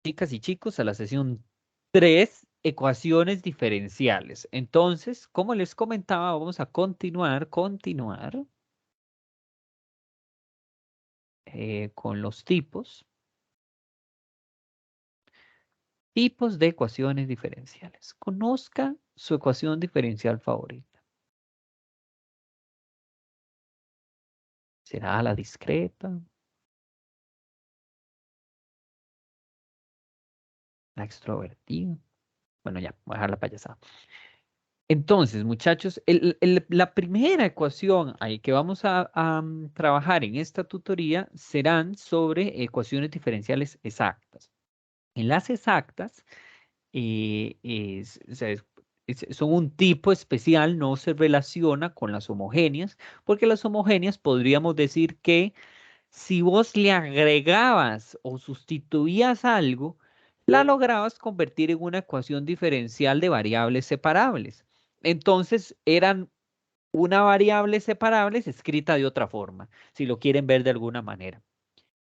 chicas y chicos, a la sesión 3, ecuaciones diferenciales. Entonces, como les comentaba, vamos a continuar con los tipos de ecuaciones diferenciales. Conozca su ecuación diferencial favorita. ¿Será la discreta? ¿La extrovertida? Bueno, ya, voy a dejar la payasada. Entonces, muchachos, la primera ecuación ahí que vamos a trabajar en esta tutoría serán sobre ecuaciones diferenciales exactas. En las exactas, o sea, son un tipo especial, no se relaciona con las homogéneas, porque las homogéneas podríamos decir que si vos le agregabas o sustituías algo, la lograbas convertir en una ecuación diferencial de variables separables. Entonces eran una variable separables escrita de otra forma, si lo quieren ver de alguna manera.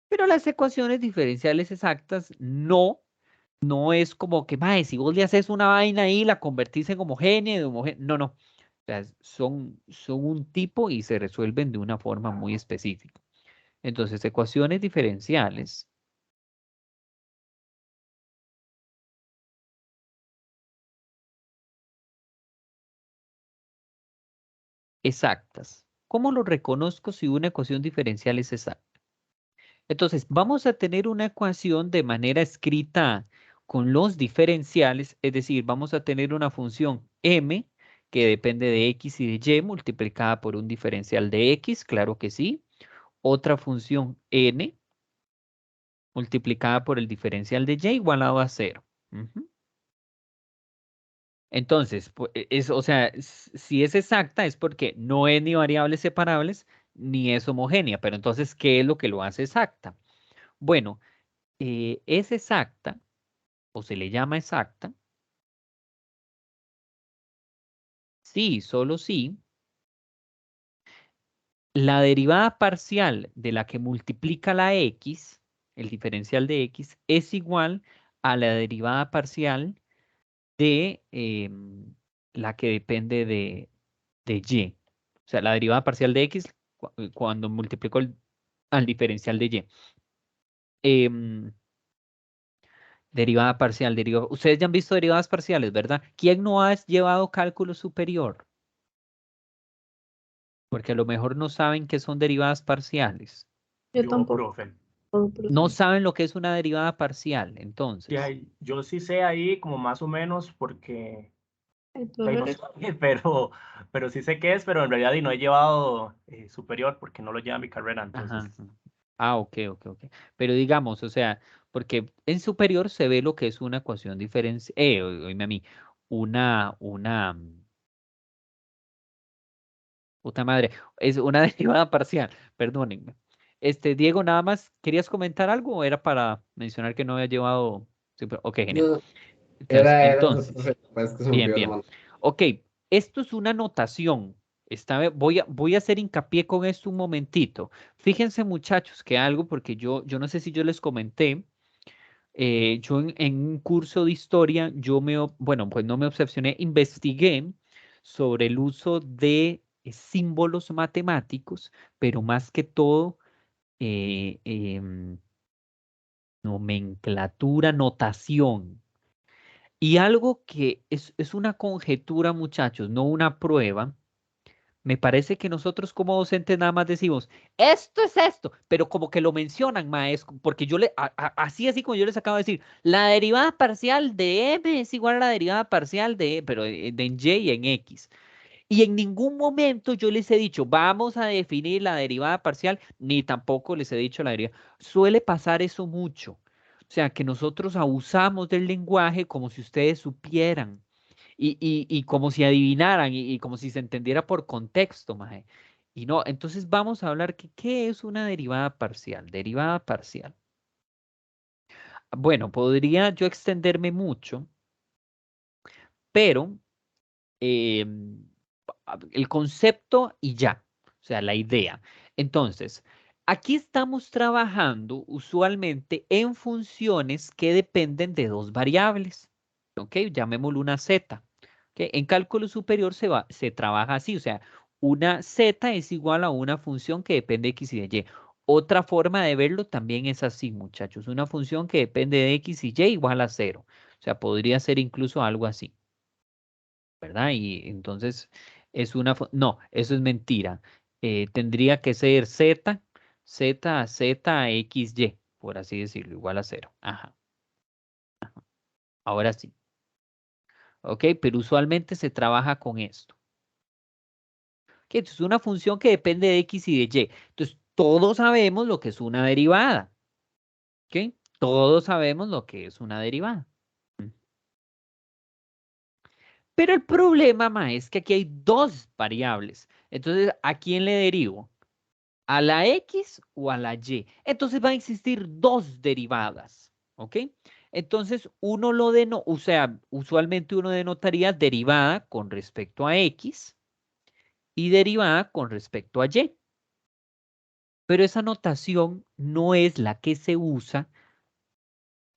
Pero las ecuaciones diferenciales exactas no es como que, mae, si vos le haces una vaina ahí, la convertís en homogénea, no, no. O sea, son un tipo y se resuelven de una forma muy específica. Entonces, ecuaciones diferenciales exactas. ¿Cómo lo reconozco si una ecuación diferencial es exacta? Entonces, vamos a tener una ecuación de manera escrita con los diferenciales, es decir, vamos a tener una función m que depende de x y de y multiplicada por un diferencial de x, claro que sí. Otra función n multiplicada por el diferencial de y igualado a 0. Ujú. Entonces, o sea, si es exacta es porque no es ni variables separables ni es homogénea, pero entonces, ¿qué es lo que lo hace exacta? Bueno, es exacta o se le llama exacta, sí, solo sí, la derivada parcial de la que multiplica la x, el diferencial de x, es igual a la derivada parcial de la que depende de y. O sea, la derivada parcial de x cuando multiplico al diferencial de y. Em, derivada parcial, ustedes ya han visto derivadas parciales, ¿verdad? ¿Quién no ha llevado cálculo superior? Porque a lo mejor no saben qué son derivadas parciales. Yo Yo, tampoco, profe. No profe. saben lo que es una derivada parcial, entonces. Yo sí sé ahí como más o menos porque El ahí profe no sé, pero sí sé qué es, pero en realidad y no he llevado superior porque no lo lleva mi carrera, Ajá. entonces. Ajá. Ah, ok. Pero digamos, o sea, porque en superior se ve lo que es una ecuación diferencial, oíme a mí, una, puta madre, es una derivada parcial, perdónenme. Diego, nada más, ¿querías comentar algo o era para mencionar que no había llevado? Ok, genial. No, era eso, Entonces, profe, pues que se me bien, olvidó la bien. mano. Ok, esto es una notación. Voy a hacer hincapié con esto un momentito. Fíjense, muchachos, que algo, porque yo no sé si yo les comenté, yo en un curso de historia, bueno, pues no me obsesioné, investigué sobre el uso de símbolos matemáticos, pero más que todo, nomenclatura, notación. Y algo que es una conjetura, muchachos, no una prueba. Me parece que nosotros como docentes nada más decimos, esto es esto, pero como que lo mencionan, maestro, porque así como yo les acabo de decir, la derivada parcial de m es igual a la derivada parcial de, pero de en y y en x. Y en ningún momento yo les he dicho, vamos a definir la derivada parcial, ni tampoco les he dicho la derivada. Suele pasar eso mucho. O sea, que nosotros abusamos del lenguaje como si ustedes supieran y como si adivinaran y como si se entendiera por contexto, maje. Y no, entonces vamos a hablar que ¿qué es una derivada parcial? Derivada parcial. Bueno, podría yo extenderme mucho, pero el concepto y ya, o sea, la idea. Entonces, Aquí estamos trabajando usualmente en funciones que dependen de dos variables. ¿Ok? Llamémoslo una z. ¿Ok? En cálculo superior se trabaja así, o sea, una z es igual a una función que depende de x y de y. Otra forma de verlo también es así, muchachos. Una función que depende de x y y igual a 0. O sea, podría ser incluso algo así, ¿verdad? Y entonces es una... No, eso es mentira. Tendría que ser z, x, y, por así decirlo, igual a 0. Ajá. Ahora sí. ¿Ok? Pero usualmente se trabaja con esto. ¿Ok? Entonces, una función que depende de x y de y. Entonces, todos sabemos lo que es una derivada. ¿Ok? Todos sabemos lo que es una derivada. Pero el problema, ma, es que aquí hay dos variables. Entonces, ¿a quién le derivo? ¿A la x o a la y? Entonces van a existir dos derivadas. ¿Ok? Entonces, o sea, usualmente uno denotaría derivada con respecto a x y derivada con respecto a y. Pero esa notación no es la que se usa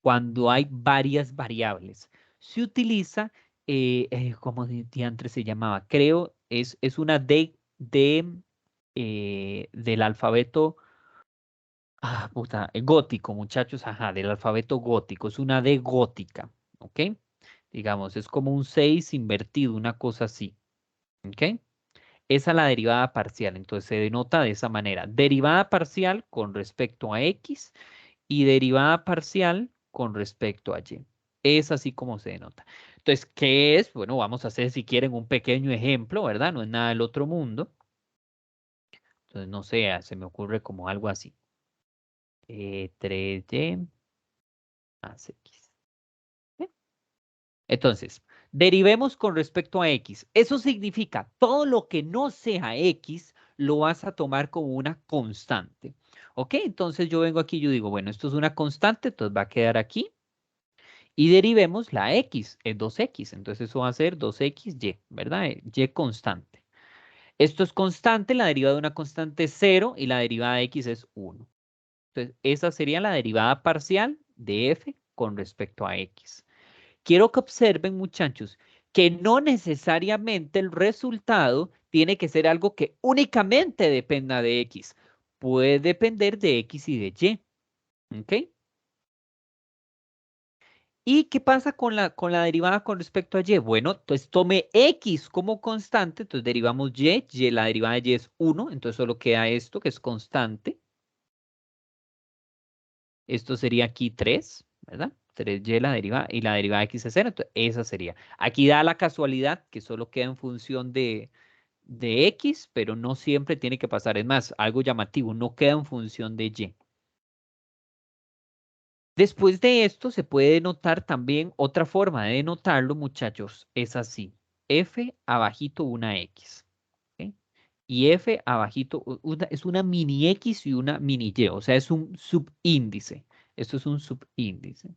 cuando hay varias variables. Se utiliza, ¿cómo diantre se llamaba? Creo, es una del alfabeto puta, gótico, muchachos, ajá, del alfabeto gótico. Es una D gótica, ¿ok? Digamos, es como un 6 invertido, una cosa así, ¿ok? Esa es la derivada parcial, entonces se denota de esa manera. Derivada parcial con respecto a x y derivada parcial con respecto a y. Es así como se denota. Entonces, ¿qué es? Bueno, vamos a hacer si quieren un pequeño ejemplo, ¿verdad? No es nada del otro mundo. Entonces, no sé, se me ocurre como algo así. 3y más x. ¿Eh? Entonces, derivemos con respecto a x. Eso significa todo lo que no sea x lo vas a tomar como una constante. ¿Ok? Entonces yo vengo aquí y yo digo, bueno, esto es una constante, entonces va a quedar aquí. Y derivemos la x, es 2x. Entonces eso va a ser 2xy, ¿verdad? Y constante. Esto es constante, la derivada de una constante es 0 y la derivada de x es 1. Entonces esa sería la derivada parcial de f con respecto a x. Quiero que observen, muchachos, que no necesariamente el resultado tiene que ser algo que únicamente dependa de x. Puede depender de x y de y. ¿Ok? ¿Y qué pasa con la derivada con respecto a y? Bueno, entonces tome x como constante, entonces derivamos y, la derivada de y es 1, entonces solo queda esto que es constante. Esto sería aquí 3, ¿verdad? 3y la derivada y la derivada de x es 0, entonces esa sería. Aquí da la casualidad que solo queda en función de x, pero no siempre tiene que pasar. Es más, algo llamativo, no queda en función de y. Después de esto se puede denotar también otra forma de denotarlo, muchachos, es así. F abajito una X. ¿Ok? Y F abajito es una mini X y una mini Y, o sea, es un subíndice. Esto es un subíndice.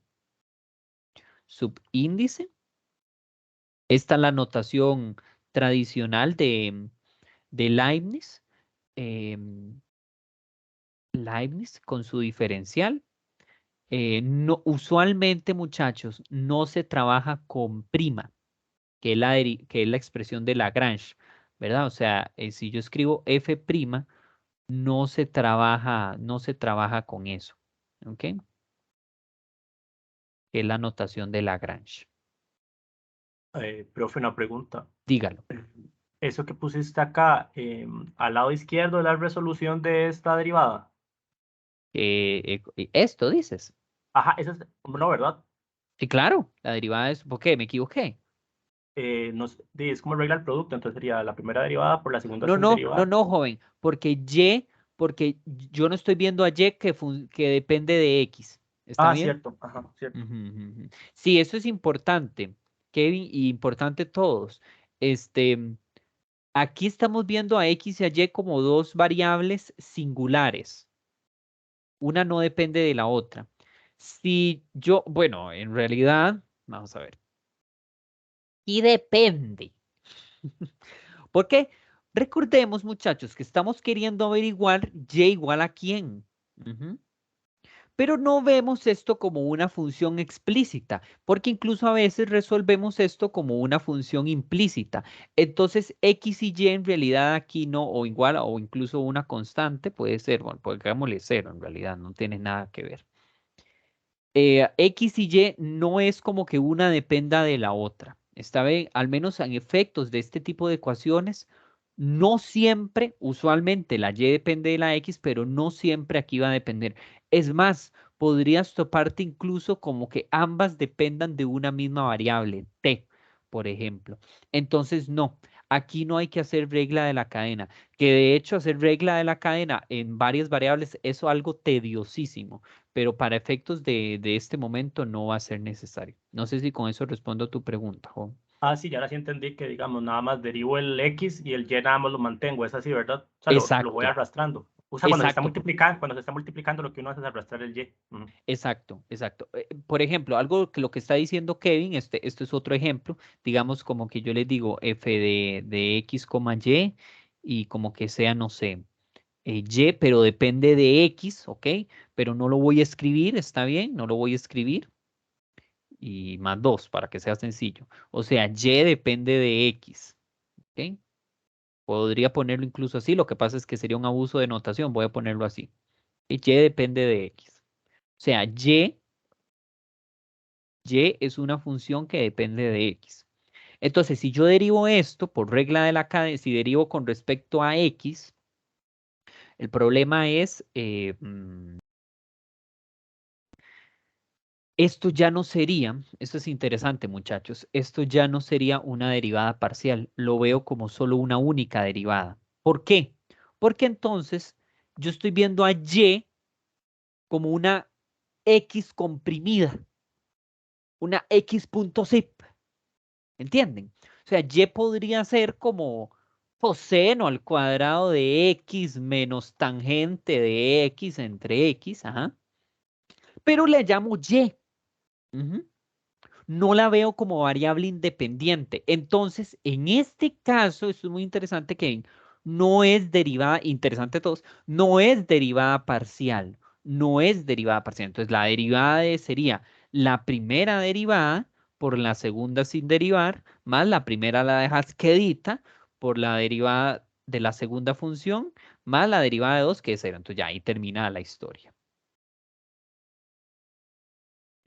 Subíndice. Esta es la notación tradicional de Leibniz. Leibniz con su diferencial. No, usualmente, muchachos, no se trabaja con prima, que es la expresión de Lagrange, ¿verdad? O sea, si yo escribo f', no se trabaja con eso, ¿ok? Que es la notación de Lagrange. Profe, una pregunta. Dígalo. Eso que pusiste acá, al lado izquierdo, ¿es la resolución de esta derivada? Esto dices. Ajá, esa es, no, ¿verdad? Sí, claro, la derivada es, ¿por qué? ¿Me equivoqué? No, es como regla el producto, entonces sería la primera derivada por la segunda No, sin no, no, derivar. no, joven, porque yo no estoy viendo a Y que depende de X. ¿Está Ah, bien? cierto, ajá, cierto. Ujú, ujú, ujú. Sí, eso es importante, Kevin, y importante todos. Este, aquí estamos viendo a X y a Y como dos variables singulares. Una no depende de la otra. Bueno, en realidad, vamos a ver. Y depende. ¿Por qué? Recordemos, muchachos, que estamos queriendo averiguar y igual a quién. Pero no vemos esto como una función explícita, porque incluso a veces resolvemos esto como una función implícita. Entonces, x y y en realidad aquí no, o igual, o incluso una constante, puede ser, bueno, pongámosle 0 en realidad, no tiene nada que ver. X y Y no es como que una dependa de la otra. Está bien, al menos en efectos de este tipo de ecuaciones, no siempre, usualmente la Y depende de la X, pero no siempre aquí va a depender. Es más, podrías toparte incluso como que ambas dependan de una misma variable, T, por ejemplo. Entonces, no, aquí no hay que hacer regla de la cadena, que de hecho hacer regla de la cadena en varias variables es algo tediosísimo, pero para efectos de este momento no va a ser necesario. No sé si con eso respondo a tu pregunta, Jo. Ah, sí, ya ahora sí entendí que, digamos, nada más derivo el X y el Y nada más lo mantengo, es así, ¿verdad? O sea, lo voy Exacto, arrastrando. O sea, exacto, cuando se está multiplicando, lo que uno hace es arrastrar el Y. Ujú. exacto, exacto. Por ejemplo, algo que lo que está diciendo Kevin, esto es otro ejemplo, digamos como que yo le digo f de x, y como que sea, no sé, y, pero depende de x, ¿ok? Pero no lo voy a escribir, ¿está bien? No lo voy a escribir. Y más 2 para que sea sencillo. O sea, y depende de x, ¿ok? Podría ponerlo incluso así, lo que pasa es que sería un abuso de notación, voy a ponerlo así. Y depende de x. O sea, y es una función que depende de x. Entonces, si yo derivo esto por regla de la cadena, si derivo con respecto a x, el problema es, esto ya no sería, esto es interesante, muchachos, esto ya no sería una derivada parcial, lo veo como solo una única derivada. ¿Por qué? Porque entonces yo estoy viendo a y como una x comprimida, una x.zip, ¿entienden? O sea, y podría ser como coseno al cuadrado de x menos tangente de x entre x, ajá, pero le llamo y. Ujú. No la veo como variable independiente. Entonces, en este caso, esto es muy interesante, que no es derivada, interesante todos, no es derivada parcial, no es derivada parcial. Entonces, la derivada sería la primera derivada por la segunda sin derivar, más la primera la dejas quedita por la derivada de la segunda función, más la derivada de 2, que es 0. Entonces, ya ahí termina la historia.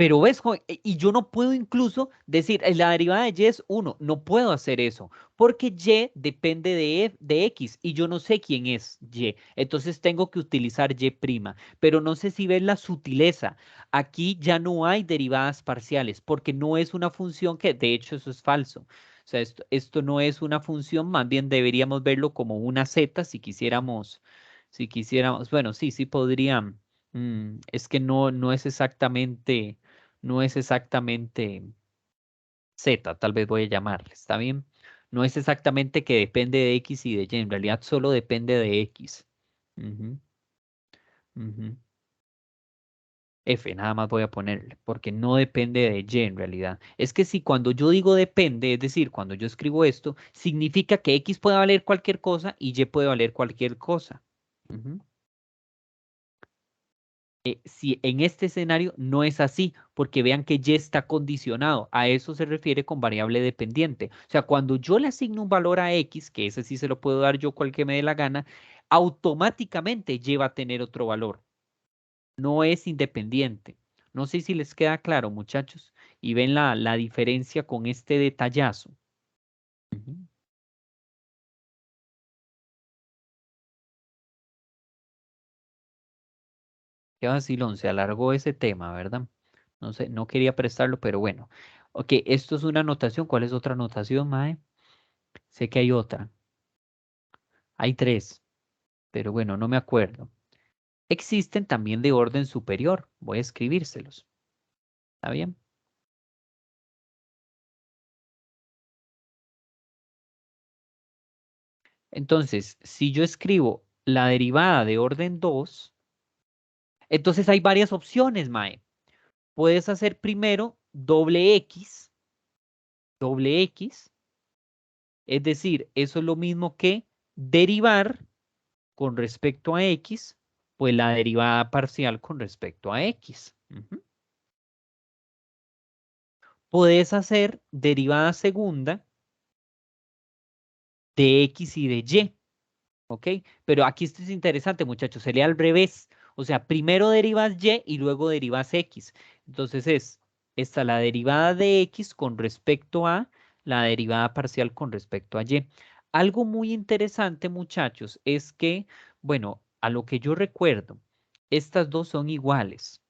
Pero ves, y yo no puedo incluso decir, la derivada de y es 1, no puedo hacer eso, porque y depende de x y yo no sé quién es y, entonces tengo que utilizar y', pero no sé si ves la sutileza. Aquí ya no hay derivadas parciales, porque no es una función que, de hecho, eso es falso. O sea, esto no es una función, más bien deberíamos verlo como una z si quisiéramos, bueno, sí podría, es que no es exactamente Z, tal vez voy a llamarle, ¿está bien? No es exactamente que depende de X y de Y, en realidad solo depende de X. Ujú, ujú. F, nada más voy a ponerle, porque no depende de Y en realidad. Es que si cuando yo digo depende, es decir, cuando yo escribo esto, significa que X puede valer cualquier cosa y Y puede valer cualquier cosa. Ujú. Si en este escenario no es así, porque vean que y está condicionado, a eso se refiere con variable dependiente. O sea, cuando yo le asigno un valor a x, que ese sí se lo puedo dar yo cual que me dé la gana, automáticamente y va a tener otro valor. No es independiente. No sé si les queda claro, muchachos, y ven la diferencia con este detallazo. Ujú. Qué vacilón, se alargó ese tema, ¿verdad? No sé, no quería prestarlo, pero bueno. Ok, esto es una anotación. ¿Cuál es otra anotación, Mae? Sé que hay otra. Hay tres, pero bueno, no me acuerdo. Existen también de orden superior. Voy a escribírselos. ¿Está bien? Entonces, si yo escribo la derivada de orden 2, entonces hay varias opciones, Mae. Puedes hacer primero doble X, es decir, eso es lo mismo que derivar con respecto a X, pues la derivada parcial con respecto a X. Podés hacer derivada segunda de X y de Y, ¿ok? Pero aquí esto es interesante, muchachos, sería al revés. O sea, primero derivas Y y luego derivas X. Entonces esta la derivada de X con respecto a la derivada parcial con respecto a Y. Algo muy interesante, muchachos, es que, bueno, a lo que yo recuerdo, estas dos son iguales.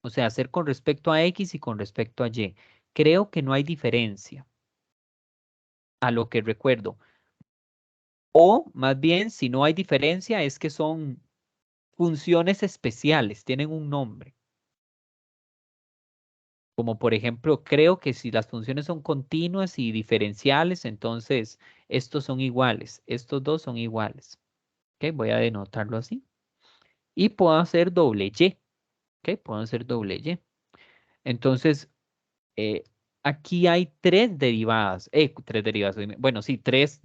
O sea, hacer con respecto a X y con respecto a Y. Creo que no hay diferencia, a lo que recuerdo. O más bien, si no hay diferencia, es que son funciones especiales, tienen un nombre. Como por ejemplo, creo que si las funciones son continuas y diferenciales, entonces estos son iguales, estos dos son iguales. ¿Ok? Voy a denotarlo así. Y puedo hacer doble Y. ¿Ok? Puedo hacer doble Y. Entonces, aquí hay tres derivadas. Bueno, sí, tres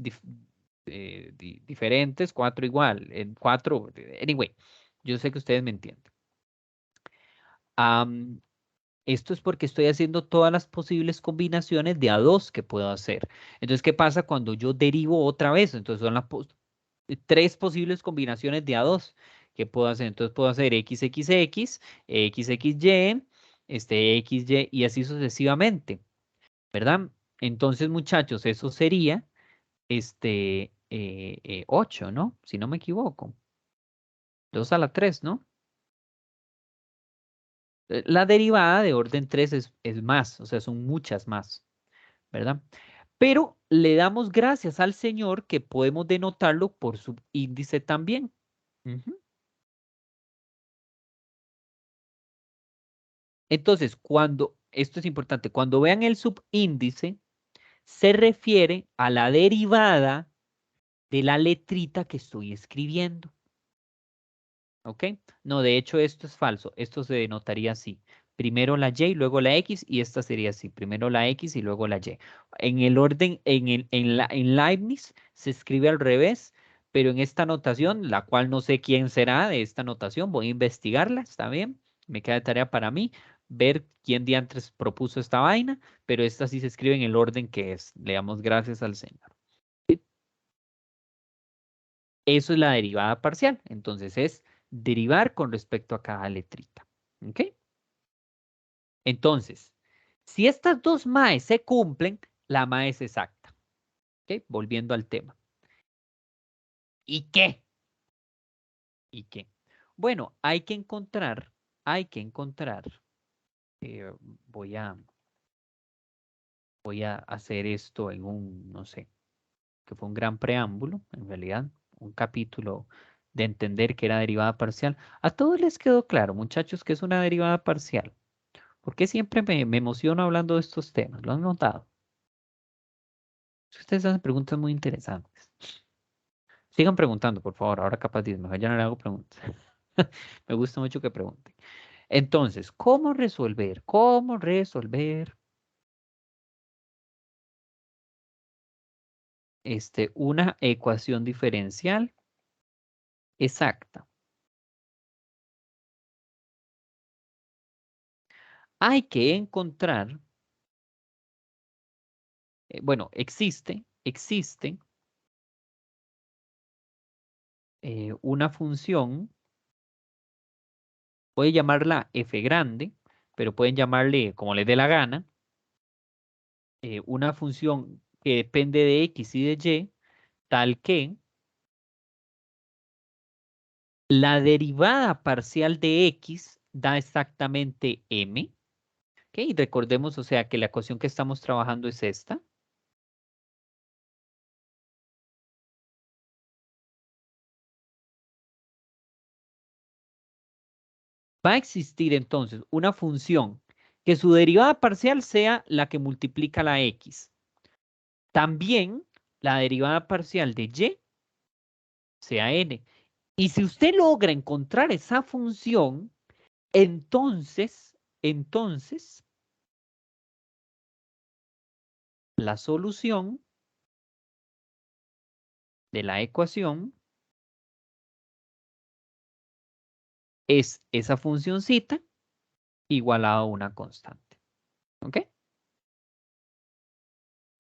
diferentes, cuatro igual. En cuatro, anyway, yo sé que ustedes me entienden. Esto es porque estoy haciendo todas las posibles combinaciones de A2 que puedo hacer. Entonces, ¿qué pasa cuando yo derivo otra vez? Entonces, son las tres posibles combinaciones de A2 que puedo hacer. Entonces, puedo hacer XXX, XXY, XY y así sucesivamente, ¿verdad? Entonces, muchachos, eso sería 8, ¿no? Si no me equivoco. 2 a la 3, ¿no? La derivada de orden 3 es más, o sea, son muchas más, ¿verdad? Pero le damos gracias al Señor que podemos denotarlo por subíndice también. Entonces, esto es importante, cuando vean el subíndice, se refiere a la derivada de la letrita que estoy escribiendo. ¿Ok? No, de hecho esto es falso. Esto se denotaría así. Primero la Y, luego la X, y esta sería así. Primero la X y luego la Y. En el orden, en Leibniz se escribe al revés, pero en esta notación, la cual no sé quién será de esta notación, voy a investigarla, ¿está bien? Me queda de tarea para mí ver quién diantres propuso esta vaina, pero esta sí se escribe en el orden que es. Le damos gracias al Señor. Eso es la derivada parcial. Entonces es derivar con respecto a cada letrita. ¿Ok? Entonces, si estas dos maes se cumplen, la mae es exacta. ¿Ok? Volviendo al tema. ¿Y qué? ¿Y qué? Bueno, hay que encontrar, eh, voy a, voy a hacer esto en un, no sé, que fue un gran preámbulo, en realidad, un capítulo de entender que era derivada parcial. A todos les quedó claro, muchachos, que es una derivada parcial. ¿Por qué siempre me emociono hablando de estos temas? ¿Lo han notado? Ustedes hacen preguntas muy interesantes. Sigan preguntando, por favor. Ahora capaz de mejor ya no le hago preguntas. Me gusta mucho que pregunten. Entonces, ¿cómo resolver? ¿Cómo resolver una ecuación diferencial exacta? Hay que encontrar, bueno, existe una función, puede llamarla f grande, pero pueden llamarle como les dé la gana, una función que depende de x y de y, tal que la derivada parcial de x da exactamente m. ¿Ok? Y recordemos, o sea, que la ecuación que estamos trabajando es esta. Va a existir entonces una función que su derivada parcial sea la que multiplica la x. También la derivada parcial de y sea n. Y si usted logra encontrar esa función, entonces, la solución de la ecuación es esa funcioncita igualada a una constante. ¿Ok?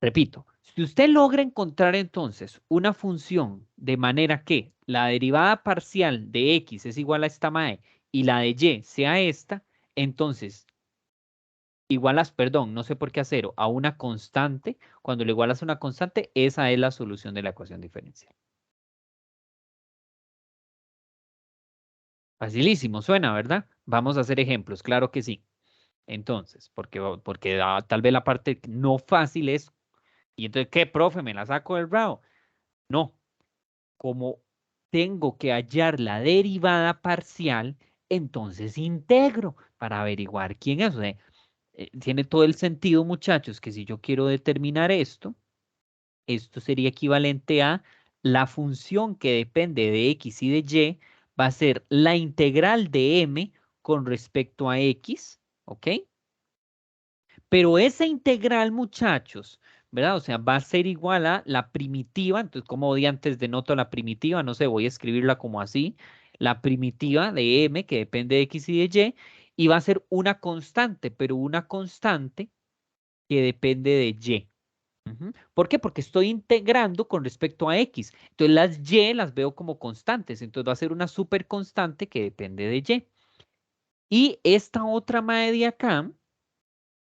Repito, si usted logra encontrar entonces una función de manera que la derivada parcial de x es igual a esta mae y la de y sea esta, entonces igualas, perdón, no sé por qué a cero, a una constante. Cuando le igualas a una constante, esa es la solución de la ecuación diferencial. Facilísimo, suena, ¿verdad? Vamos a hacer ejemplos, claro que sí. Entonces, porque tal vez la parte no fácil es, ¿y entonces qué, profe? ¿Me la saco del bravo? No, como tengo que hallar la derivada parcial, entonces integro para averiguar quién es. O sea, tiene todo el sentido, muchachos, que si yo quiero determinar esto sería equivalente a la función que depende de x y de y va a ser la integral de m con respecto a x, ¿ok? Pero esa integral, muchachos, ¿verdad? O sea, va a ser igual a la primitiva, entonces como di antes denoto la primitiva, no sé, voy a escribirla como así, la primitiva de m que depende de x y de y va a ser una constante, pero una constante que depende de y. ¿Por qué? Porque estoy integrando con respecto a x. Entonces las y las veo como constantes. Entonces va a ser una super constante que depende de y. Y esta otra mae de acá,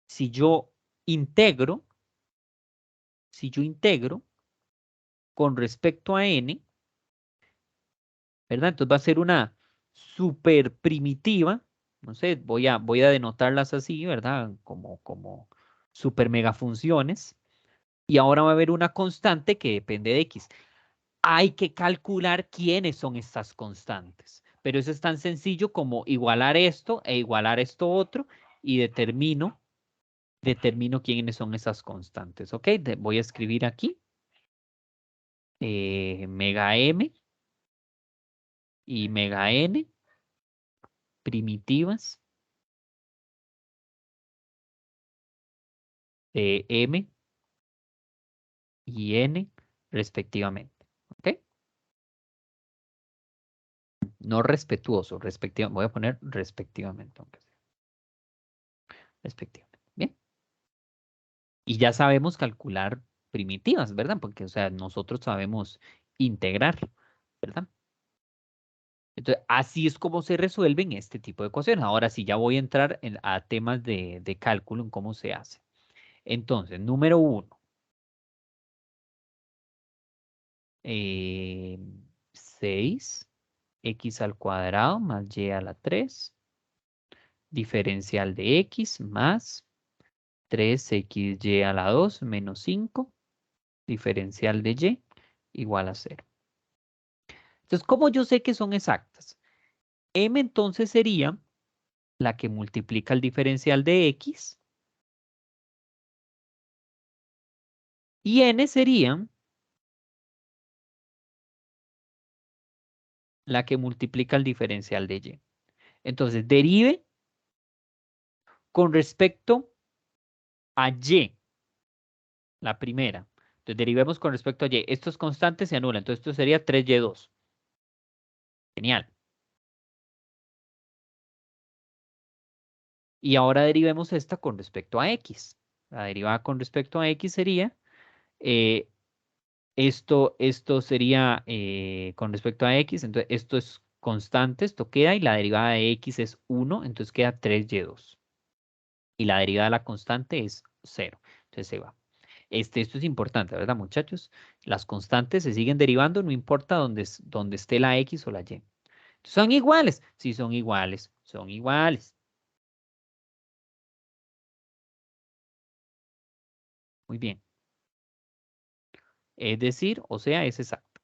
si yo integro, con respecto a n, ¿verdad? Entonces va a ser una super primitiva. No sé, voy a denotarlas así, ¿verdad? Como super mega funciones. Y ahora va a haber una constante que depende de x. Hay que calcular quiénes son estas constantes. Pero eso es tan sencillo como igualar esto e igualar esto otro y determino quiénes son esas constantes. ¿Ok? Voy a escribir aquí mega m y mega n primitivas de m y n respectivamente. ¿Ok? No respetuoso, respectivamente. Voy a poner respectivamente, aunque sea. Respectivamente. Bien. Y ya sabemos calcular primitivas, ¿verdad? Porque, o sea, nosotros sabemos integrar, ¿verdad? Entonces, así es como se resuelven este tipo de ecuaciones. Ahora sí, ya voy a entrar a temas de cálculo en cómo se hace. Entonces, número 1. 6 x al cuadrado más y a la 3, diferencial de x más 3xy a la 2 menos 5, diferencial de y igual a 0. Entonces, ¿cómo yo sé que son exactas? M entonces sería la que multiplica el diferencial de x y n sería la que multiplica el diferencial de y. Entonces, derive con respecto a y, la primera. Entonces, derivemos con respecto a y. Estos constantes se anulan, entonces esto sería 3y2. Genial. Y ahora derivemos esta con respecto a x. La derivada con respecto a x sería, esto sería con respecto a x, entonces esto es constante, esto queda, y la derivada de x es 1, entonces queda 3y2. Y la derivada de la constante es 0, entonces se va. Esto es importante, ¿verdad, muchachos? Las constantes se siguen derivando, no importa dónde esté la x o la y. ¿Son iguales? Sí, son iguales, son iguales. Muy bien. Es decir, o sea, es exacto.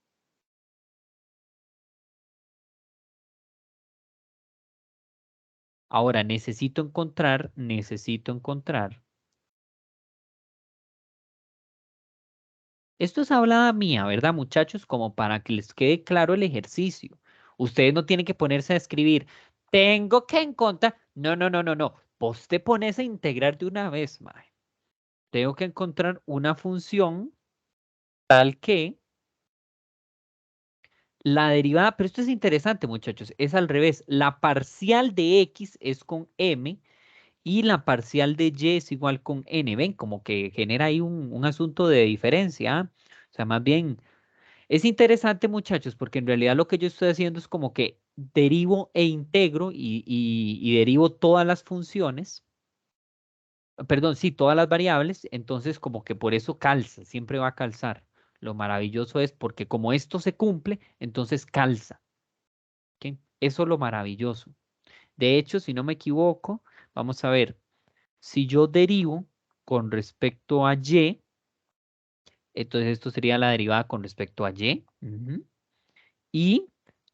Ahora, necesito encontrar. Esto es hablada mía, ¿verdad, muchachos? Como para que les quede claro el ejercicio. Ustedes no tienen que ponerse a escribir. Tengo que encontrar. No, no, no, no, no. Vos te pones a integrar de una vez, mae. Tengo que encontrar una función tal que La derivada, pero esto es interesante, muchachos, es al revés. La parcial de x es con m y la parcial de y es igual con n. ¿Ven? Como que genera ahí un asunto de diferencia. ¿Ah? O sea, más bien, es interesante, muchachos, porque en realidad lo que yo estoy haciendo es como que derivo e integro y derivo todas las funciones. Perdón, sí, todas las variables, entonces como que por eso calza, siempre va a calzar. Lo maravilloso es porque como esto se cumple, entonces calza. ¿Ok? Eso es lo maravilloso. De hecho, si no me equivoco, vamos a ver, si yo derivo con respecto a y, entonces esto sería la derivada con respecto a y. Ujú. Y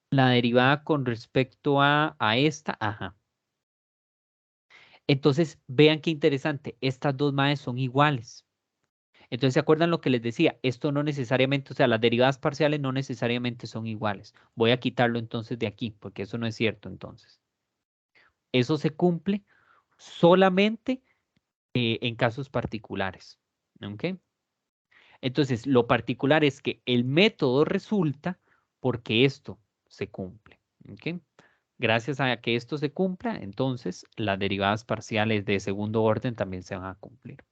la derivada con respecto a esta, ajá. Entonces, vean qué interesante, estas dos maes son iguales. Entonces, ¿se acuerdan lo que les decía? Esto no necesariamente, o sea, las derivadas parciales no necesariamente son iguales. Voy a quitarlo entonces de aquí, porque eso no es cierto entonces. Eso se cumple solamente en casos particulares. ¿Ok? Entonces, lo particular es que el método resulta porque esto se cumple. ¿Ok? Gracias a que esto se cumpla, entonces las derivadas parciales de segundo orden también se van a cumplir.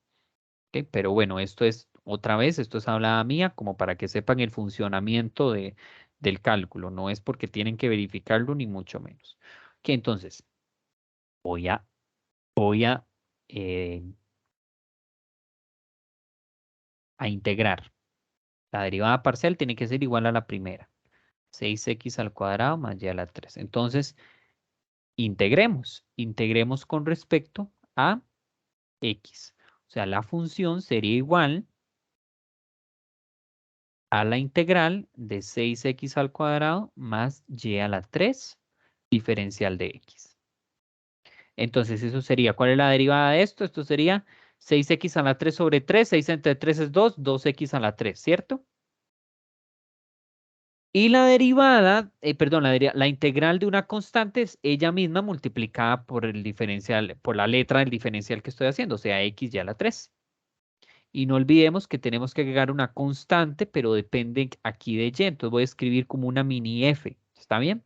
¿Ok? Pero bueno, esto es otra vez, esto es hablada mía, como para que sepan el funcionamiento del cálculo. No es porque tienen que verificarlo, ni mucho menos. Ok, entonces, voy a, voy eh, a integrar. La derivada parcial tiene que ser igual a la primera. 6x al cuadrado más y a la 3. Entonces, integremos. Integremos con respecto a x. O sea, la función sería igual a la integral de 6x al cuadrado más y a la 3 diferencial de x. Entonces, eso sería, ¿cuál es la derivada de esto? Esto sería 6x a la 3 sobre 3, 6 entre 3 es 2, 2x a la 3, ¿cierto? Y la derivada, perdón, la integral de una constante es ella misma multiplicada por el diferencial, por la letra del diferencial que estoy haciendo, o sea, x y a la 3. Y no olvidemos que tenemos que agregar una constante, pero depende aquí de y. Entonces voy a escribir como una mini f. ¿Está bien?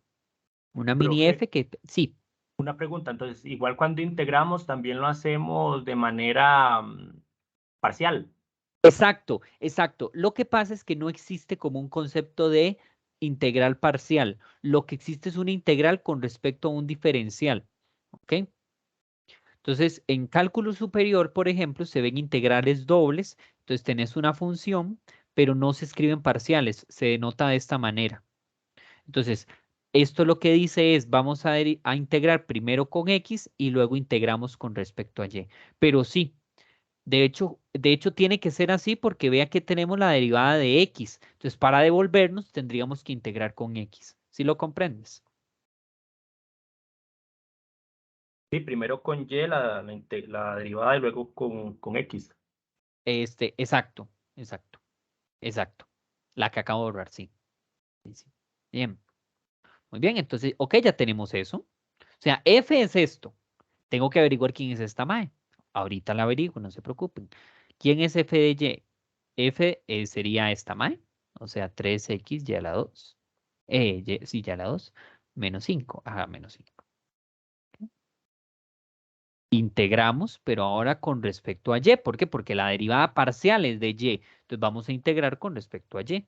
Una mini Profe, f que sí. una pregunta. Entonces, igual cuando integramos, también lo hacemos de manera parcial. Exacto, exacto. Lo que pasa es que no existe como un concepto de integral parcial. Lo que existe es una integral con respecto a un diferencial. ¿Ok? Entonces, en cálculo superior, por ejemplo, se ven integrales dobles. Entonces, tenés una función, pero no se escriben parciales. Se denota de esta manera. Entonces, esto lo que dice es, vamos a integrar primero con x y luego integramos con respecto a y. Pero sí, de hecho tiene que ser así porque vea que tenemos la derivada de x. Entonces, para devolvernos, tendríamos que integrar con x. ¿Sí lo comprendes? Sí, primero con y la derivada y luego con x. Exacto, exacto, exacto. La que acabo de borrar, sí. Sí, sí. Bien, muy bien. Entonces, ok, ya tenemos eso. O sea, f es esto. Tengo que averiguar quién es esta mae. Ahorita la averiguo, no se preocupen. ¿Quién es f de y? F sería esta mae. O sea, 3x y a la 2. Sí, y a la 2. Menos 5. Ajá, menos 5. Integramos, pero ahora con respecto a y. ¿Por qué? Porque la derivada parcial es de y. Entonces vamos a integrar con respecto a y.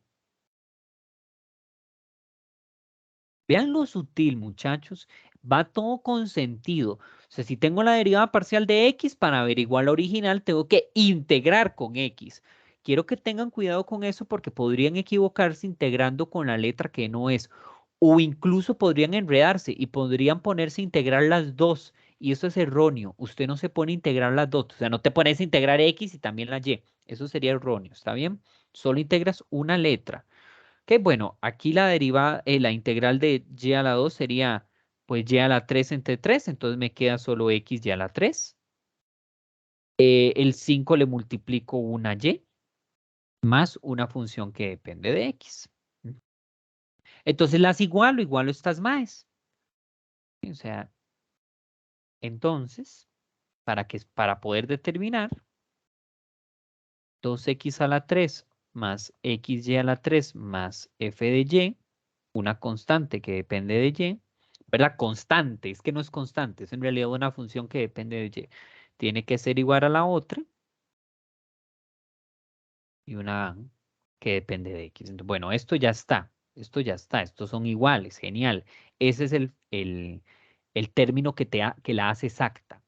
Vean lo sutil, muchachos. Va todo con sentido. O sea, si tengo la derivada parcial de x, para averiguar la original, tengo que integrar con x. Quiero que tengan cuidado con eso porque podrían equivocarse integrando con la letra que no es. O incluso podrían enredarse y podrían ponerse a integrar las dos. Y eso es erróneo. Usted no se pone a integrar las dos. O sea, no te pones a integrar x y también la y. Eso sería erróneo. ¿Está bien? Solo integras una letra. Que bueno, aquí la derivada, la integral de y a la 2 sería pues y a la 3 entre 3, entonces me queda solo x y a la 3. El 5 le multiplico una y más una función que depende de x. Entonces las igualo estas más. O sea, entonces, para poder determinar 2x a la 3 más xy a la 3 más f de y una constante que depende de y, ¿verdad? Constante, es que no es constante, es en realidad una función que depende de y. Tiene que ser igual a la otra y una que depende de x. Entonces, bueno, esto ya está, estos son iguales, genial. Ese es el término que la hace exacta.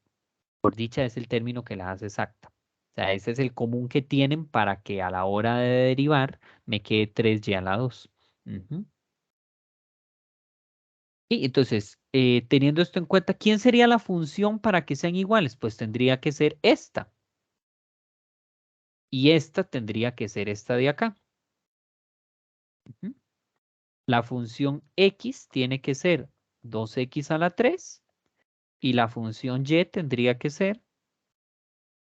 Por dicha es el término que la hace exacta. O sea, ese es el común que tienen para que a la hora de derivar me quede 3y a la 2. Ujú. Y entonces, teniendo esto en cuenta, ¿quién sería la función para que sean iguales? Pues tendría que ser esta. Y esta tendría que ser esta de acá. Ujú. La función x tiene que ser 2x a la 3 y la función y tendría que ser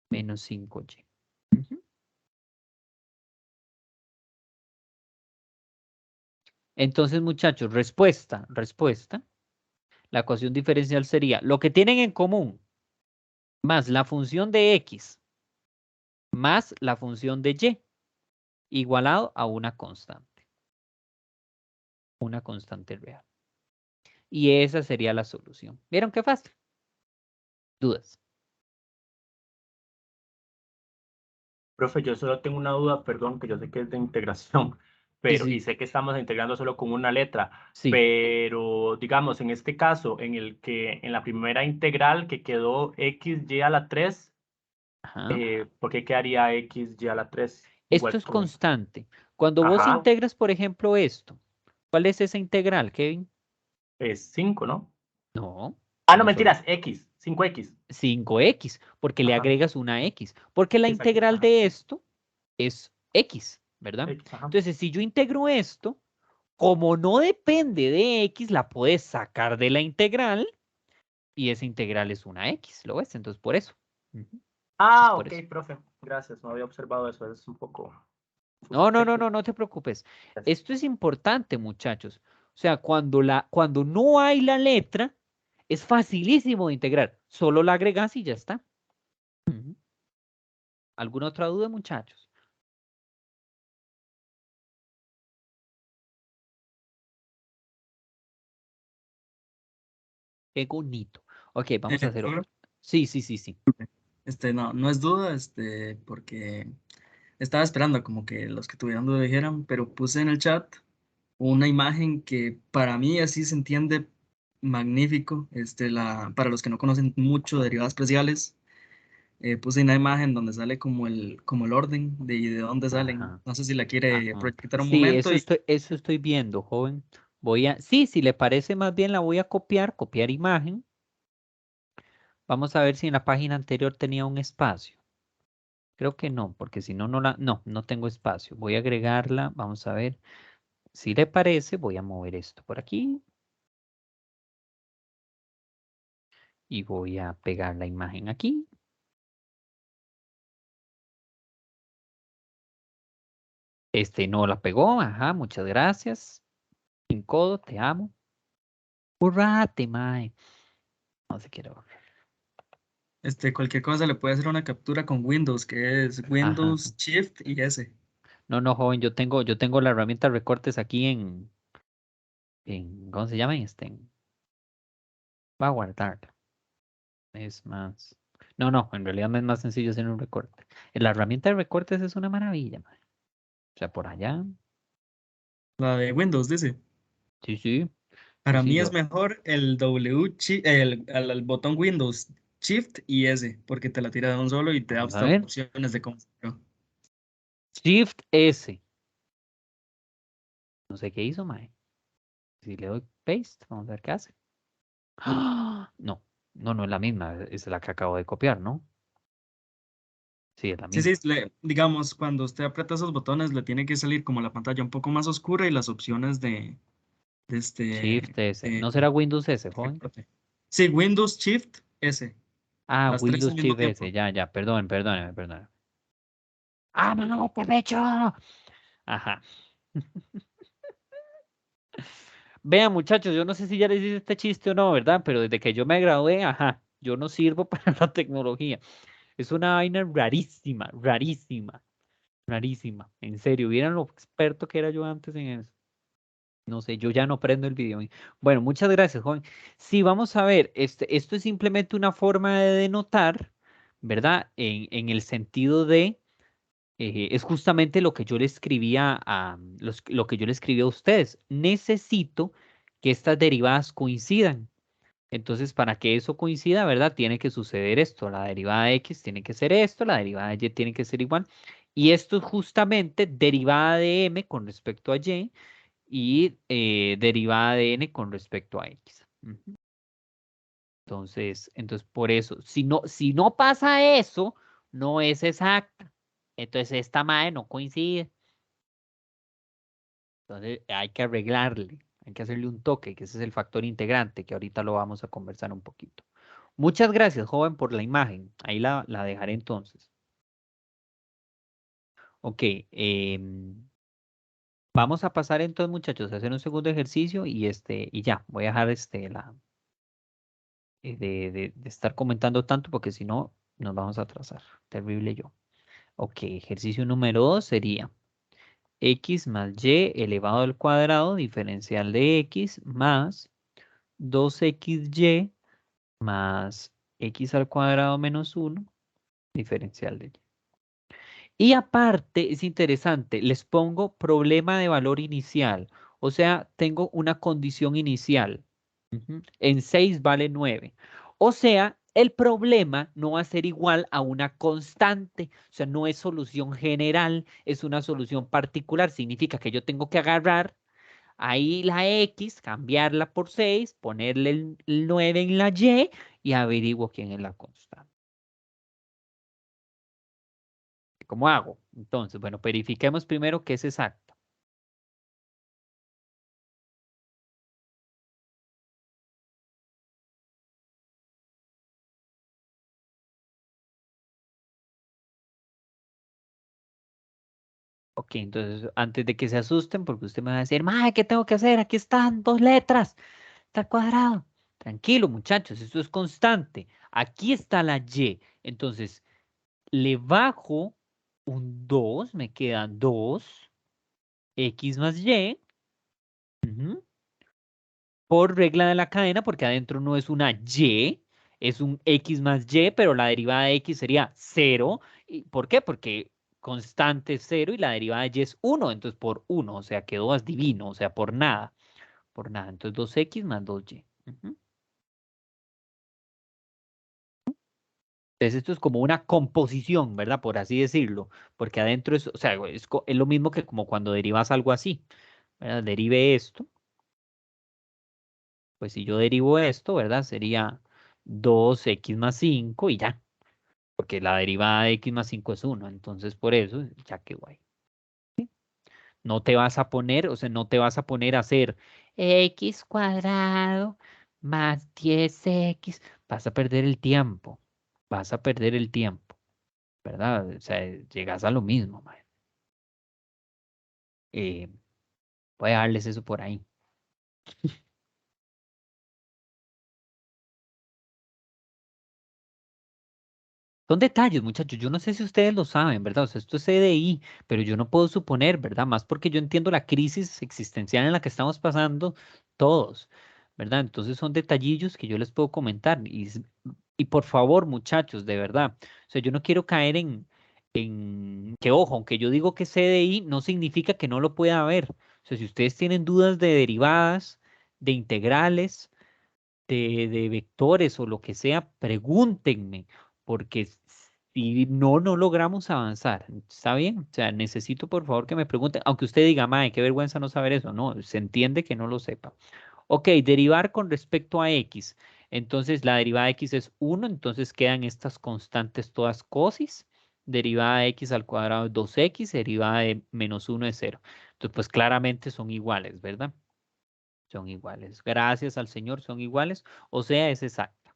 menos 5y. Ujú. Entonces, muchachos, respuesta. La ecuación diferencial sería lo que tienen en común más la función de x más la función de y igualado a una constante real. Y esa sería la solución. ¿Vieron qué fácil? ¿Dudas? Profe, yo solo tengo una duda, perdón, que yo sé que es de integración, Sí, pero y sí, sé que estamos integrando solo con una letra, sí. pero digamos, en este caso, en el que en la primera integral que quedó x y a la 3, Ajá. ¿por qué quedaría x y a la 3 Esto igual es como? constante. Cuando vos Ajá, integras, por ejemplo, esto, ¿cuál es esa integral, Kevin? es 5, ¿no? No, Ah, no, no solo mentiras, x, 5x. 5x, porque le Ajá, agregas una x, porque la sí, exacto, integral ajá, de esto es x, ¿verdad? x, ajá. Entonces, si yo integro esto, como no depende de x, la puedes sacar de la integral y esa integral es una x, ¿lo ves? Entonces, por eso. Ujú. Es Ah, por ok, eso. profe, gracias, no había observado eso, es un poco No, no, no, técnico. no, no te preocupes. Esto es importante, muchachos. O sea, cuando no hay la letra, es facilísimo de integrar. Solo la agregas y ya está. Ujú. ¿Alguna otra duda, muchachos? Qué bonito. Ok, vamos a hacer Profe, otro. Sí, sí, sí, sí. no, no es duda, porque estaba esperando como que los que tuvieran duda dijeran, pero puse en el chat una imagen que para mí así se entiende magnífico, para los que no conocen mucho derivadas especiales, puse una imagen donde sale como el orden de dónde salen. Ajá, No sé si la quiere ajá. proyectar un Sí, momento y eso estoy viendo, joven. Sí, si le parece más bien la voy a copiar imagen. Vamos a ver si en la página anterior tenía un espacio. Creo que no, porque si no, no tengo espacio. Voy a agregarla, vamos a ver. Si le parece, voy a mover esto por aquí y voy a pegar la imagen aquí. No la pegó, ajá, muchas gracias. Sin codo, te amo. Hurrate, mae. No se quiere borrar. cualquier cosa le puede hacer una captura con Windows, que es Ajá. Windows Shift y S. No, no, joven, yo tengo la herramienta recortes aquí ¿cómo se llama? Va a guardarla. Es más. No, no, en realidad me es más sencillo hacer un recorte. La herramienta de recortes es una maravilla, mae. O sea, por allá. La de Windows, dice. Sí, sí, sí, Para sí, mí es yo. mejor el el botón Windows Shift y S, porque te la tira de un solo y te da Vamos a hasta ver. opciones de cómo hacerlo. Shift S. No sé qué hizo, mae. Si le doy paste, vamos a ver qué hace. ¡Ah! No, no es la misma, es la que acabo de copiar, ¿no? Sí, es la Sí, sí, misma. digamos, cuando usted aprieta esos botones, le tiene que salir como la pantalla un poco más oscura y las opciones de Shift este. S. de- ¿No será Windows S, joven? recorte. Sí, Windows Shift S, Ah, las tres Windows al mismo Shift S. tiempo. Ya, perdóneme. ¡Ah, no, te pecho! Ajá. Vean, muchachos, yo no sé si ya les hice este chiste o no, ¿verdad? Pero desde que yo me gradué, ajá, yo no sirvo para la tecnología. Es una vaina rarísima, rarísima, rarísima. En serio, vieran lo experto que era yo antes en eso. No sé, yo ya no prendo el video. Bueno, muchas gracias, joven. Sí, vamos a ver, esto es simplemente una forma de denotar, ¿verdad? En el sentido de, es justamente lo que yo le escribía lo que yo le escribí a ustedes. Necesito que estas derivadas coincidan. Entonces, para que eso coincida, ¿verdad? Tiene que suceder esto. La derivada de x tiene que ser esto, la derivada de y tiene que ser igual. Y esto es justamente derivada de m con respecto a y y derivada de n con respecto a x. Ujú. Entonces, por eso, si no pasa eso, no es exacta. Entonces, esta madre no coincide. Entonces, hay que arreglarle, hay que hacerle un toque, que ese es el factor integrante, que ahorita lo vamos a conversar un poquito. Muchas gracias, joven, por la imagen. Ahí la dejaré entonces. Ok, vamos a pasar entonces, muchachos, a hacer un segundo ejercicio y ya, voy a dejar de estar comentando tanto porque si no nos vamos a atrasar. Terrible yo. Ok, ejercicio número 2 sería x más y elevado al cuadrado diferencial de x más 2xy más x al cuadrado menos 1 diferencial de y. Y aparte, es interesante, les pongo problema de valor inicial. O sea, tengo una condición inicial. Ujú. En 6 vale 9. O sea, el problema no va a ser igual a una constante. O sea, no es solución general, es una solución particular. Significa que yo tengo que agarrar ahí la X, cambiarla por 6, ponerle el 9 en la y averiguo quién es la constante. ¿Cómo hago? Entonces, bueno, verifiquemos primero que es exacta. Ok, entonces, antes de que se asusten, porque usted me va a decir, madre, ¿qué tengo que hacer? Aquí están 2 letras, está al cuadrado. Tranquilo, muchachos, esto es constante. Aquí está la Y. Entonces, le bajo un 2, me quedan 2x más Y. Ujú. Por regla de la cadena, porque adentro no es una Y, es un X más Y, pero la derivada de X sería 0. ¿Por qué? Porque constante es 0 y la derivada de Y es 1, entonces por 1, o sea, quedó adivino, o sea, por nada, por nada. Entonces 2X más 2Y. Ujú. Entonces esto es como una composición, ¿verdad? Por así decirlo, porque adentro es, o sea, es lo mismo que como cuando derivas algo así, ¿verdad? Derive esto. Pues si yo derivo esto, ¿verdad? Sería 2x más 5 y ya, porque la derivada de x más 5 es 1, entonces por eso, ya que guay. No te vas a poner, o sea, no te vas a poner a hacer x cuadrado más 10x, vas a perder el tiempo, vas a perder el tiempo, ¿verdad? O sea, llegas a lo mismo, man. Voy a darles eso por ahí. Son detalles, muchachos. Yo no sé si ustedes lo saben, ¿verdad? O sea, esto es CDI, pero yo no puedo suponer, ¿verdad? Más porque yo entiendo la crisis existencial en la que estamos pasando todos, ¿verdad? Entonces son detallillos que yo les puedo comentar. Y por favor, muchachos, de verdad. O sea, yo no quiero caer en que, ojo, aunque yo digo que CDI, no significa que no lo pueda haber. O sea, si ustedes tienen dudas de derivadas, de integrales, de vectores o lo que sea, pregúntenme, porque si no, no logramos avanzar. ¿Está bien? O sea, necesito por favor que me pregunten, aunque usted diga, mae, qué vergüenza no saber eso. No, se entiende que no lo sepa. Ok, derivar con respecto a x. Entonces, la derivada de x es 1, entonces quedan estas constantes todas cosis. Derivada de x al cuadrado es 2x, derivada de menos 1 es 0. Entonces, pues claramente son iguales, ¿verdad? Son iguales. Gracias al Señor son iguales, o sea, es exacta.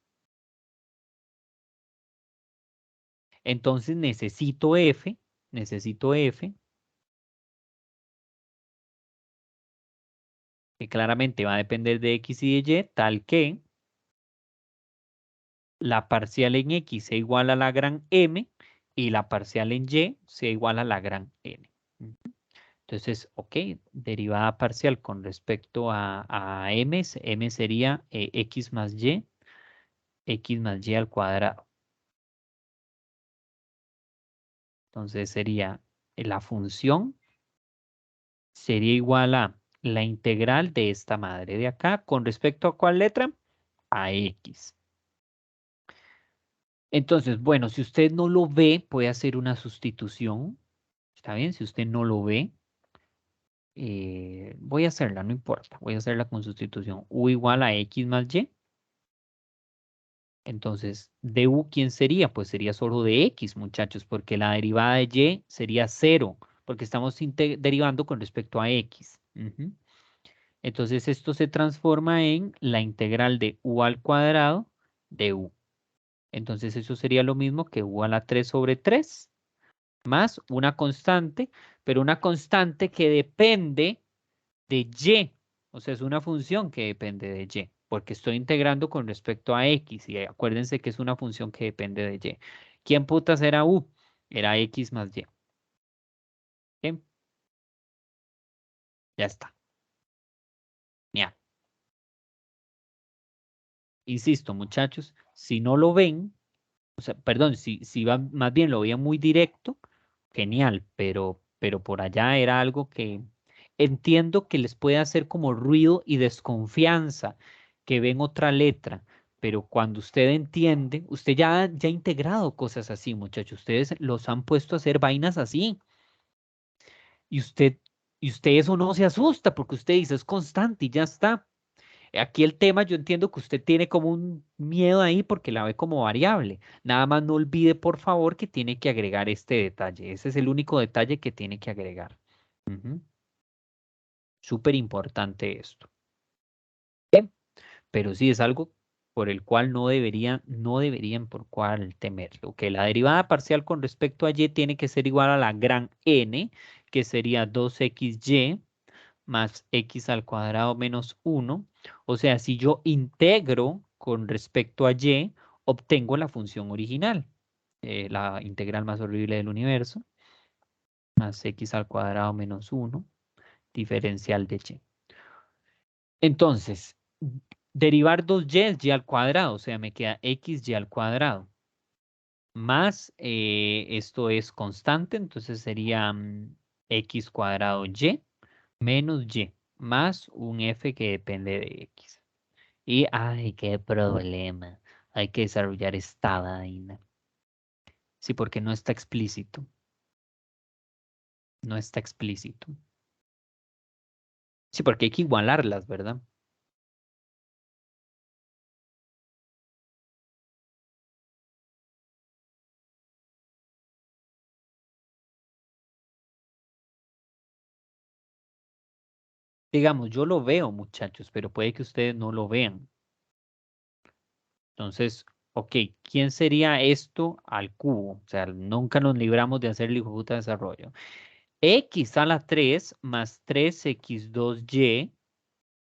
Entonces necesito F, que claramente va a depender de X y de Y, tal que la parcial en X sea igual a la gran M y la parcial en Y sea igual a la gran N. Entonces, ok, derivada parcial con respecto a m, m sería x más y al cuadrado. Entonces sería la función sería igual a la integral de esta madre de acá con respecto a ¿cuál letra? A x. Entonces, bueno, si usted no lo ve, puede hacer una sustitución. ¿Está bien? Si usted no lo ve, voy a hacerla, no importa. Voy a hacerla con sustitución. U igual a x más y. Entonces, de u, ¿quién sería? Pues sería solo de x, muchachos, porque la derivada de y sería 0, porque estamos derivando con respecto a x. Ujú. Entonces, esto se transforma en la integral de u al cuadrado de u. Entonces, eso sería lo mismo que u a la 3 sobre 3, más una constante, pero una constante que depende de y. O sea, es una función que depende de y, porque estoy integrando con respecto a x, y acuérdense que es una función que depende de y. ¿Quién putas era u? Era x más y. ¿Bien? Ya está. Ya. Insisto, muchachos, si no lo ven, o sea, perdón, si va, más bien lo veía muy directo, genial, pero por allá era algo que entiendo que les puede hacer como ruido y desconfianza, que ven otra letra, pero cuando usted entiende, usted ya ha integrado cosas así, muchachos, ustedes los han puesto a hacer vainas así, y usted, y usted eso no se asusta, porque usted dice es constante y ya está. Aquí el tema, yo entiendo que usted tiene como un miedo ahí porque la ve como variable. Nada más no olvide, por favor, que tiene que agregar este detalle. Ese es el único detalle que tiene que agregar. Ujú. Súper importante esto. Bien, pero sí es algo por el cual no deberían por cual temerlo. Que la derivada parcial con respecto a y tiene que ser igual a la gran N, que sería 2xy más x al cuadrado menos 1. O sea, si yo integro con respecto a y, obtengo la función original, la integral más horrible del universo, más x al cuadrado menos 1, diferencial de y. Entonces, derivar 2y es y al cuadrado, o sea, me queda xy al cuadrado, más esto es constante, entonces sería x cuadrado y menos y, más un f que depende de x. Y, ay, qué problema. Hay que desarrollar esta vaina. Sí, porque no está explícito. No está explícito. Sí, porque hay que igualarlas, ¿verdad? Digamos, yo lo veo, muchachos, pero puede que ustedes no lo vean. Entonces, ok, ¿quién sería esto al cubo? O sea, nunca nos libramos de hacer el hijo de puta desarrollo. X a la 3 más 3x2y,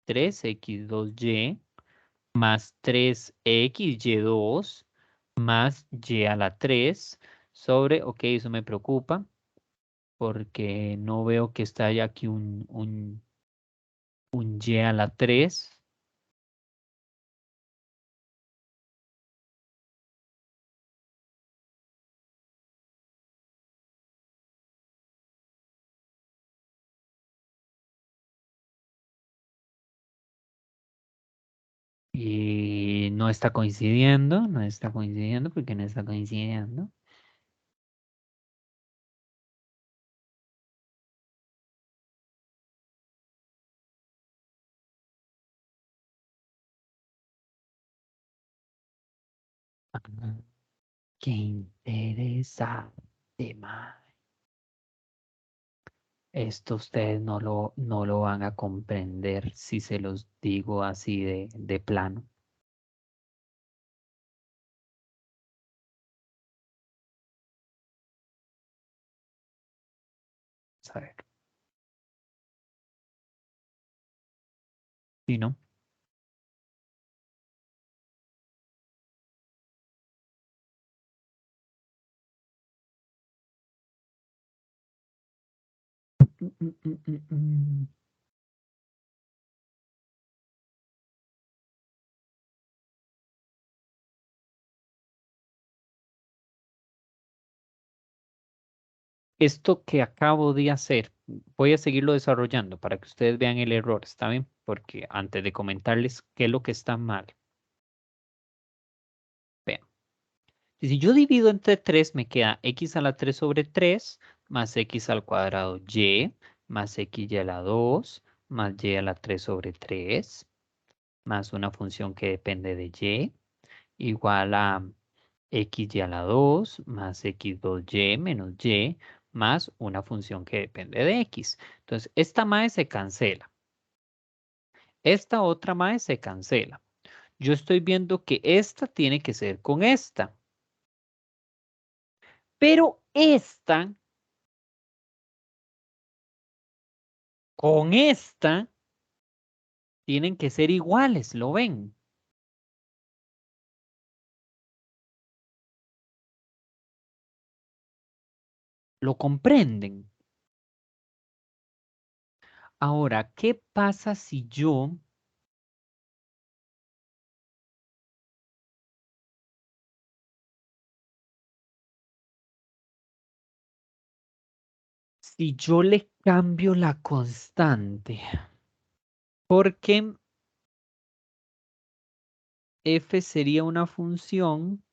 3x2y, más 3xy2 más y a la 3 sobre, ok, eso me preocupa porque no veo que está ya aquí un y a la 3. Y no está coincidiendo, no está coincidiendo, porque no está coincidiendo. Ah, qué interesante, man. Esto ustedes no lo van a comprender si se los digo así de plano. A ver, ¿sí, no? Esto que acabo de hacer, voy a seguirlo desarrollando para que ustedes vean el error, ¿está bien? Porque antes de comentarles qué es lo que está mal. Vean. Si yo divido entre 3, me queda x a la 3 sobre 3 más x al cuadrado y más x y a la 2 más y a la 3 sobre 3 más una función que depende de y igual a x y a la 2 más x2y menos y más una función que depende de x. Entonces, esta mae se cancela. Esta otra mae se cancela. Yo estoy viendo que esta tiene que ser con esta. Pero esta con esta tienen que ser iguales, ¿lo ven? ¿Lo comprenden? Ahora, ¿qué pasa si yo le cambio la constante? Porque f sería una función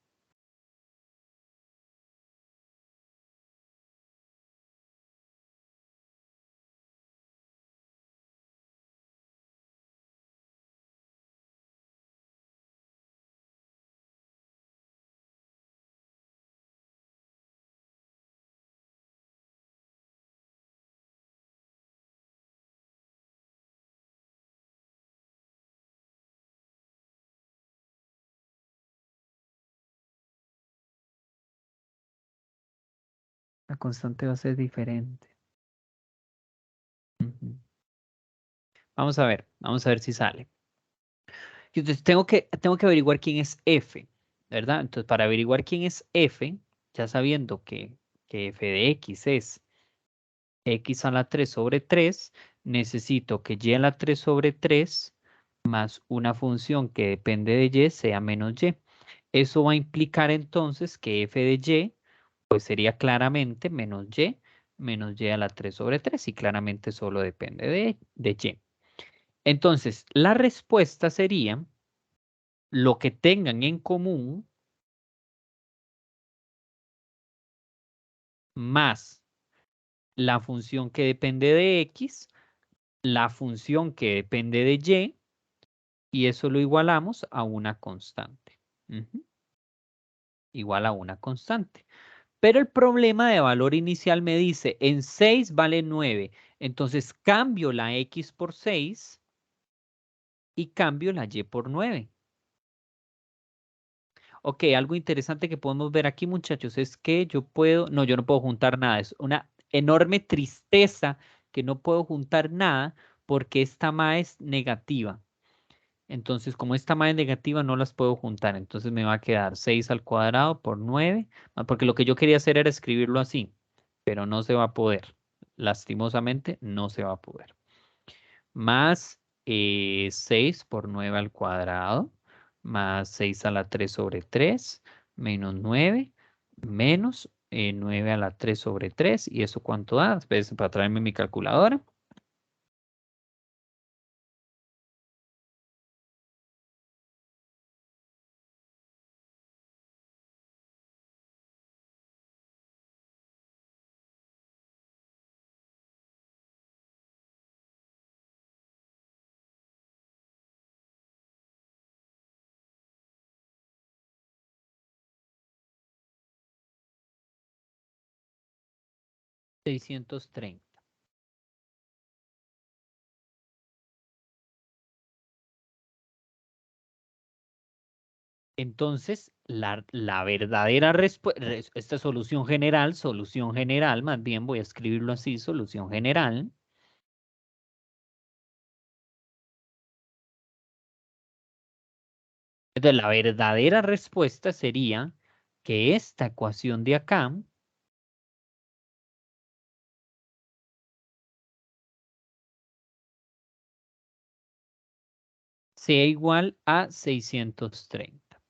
la constante va a ser diferente. Vamos a ver si sale. Entonces tengo que averiguar quién es f, ¿verdad? Entonces para averiguar quién es f, ya sabiendo que f de x es x a la 3 sobre 3, necesito que y a la 3 sobre 3 más una función que depende de y sea menos y. Eso va a implicar entonces que f de y pues sería claramente menos y a la 3 sobre 3 y claramente solo depende de y. Entonces, la respuesta sería lo que tengan en común más la función que depende de x, la función que depende de y eso lo igualamos a una constante. Igual a una constante. Pero el problema de valor inicial me dice, en 6 vale 9. Entonces cambio la x por 6 y cambio la y por 9. Ok, algo interesante que podemos ver aquí, muchachos, es que yo no puedo juntar nada. Es una enorme tristeza que no puedo juntar nada porque esta ma es negativa. Entonces, como esta ma es negativa, no las puedo juntar. Entonces me va a quedar 6 al cuadrado por 9, porque lo que yo quería hacer era escribirlo así, pero no se va a poder. Lastimosamente, no se va a poder. Más 6 por 9 al cuadrado, más 6 a la 3 sobre 3, menos 9, menos 9 a la 3 sobre 3. ¿Y eso cuánto da? Espérense para traerme mi calculadora. $630. Entonces, la verdadera respuesta, esta solución general, más bien voy a escribirlo así, solución general. Entonces, la verdadera respuesta sería que esta ecuación de acá sea igual a 630.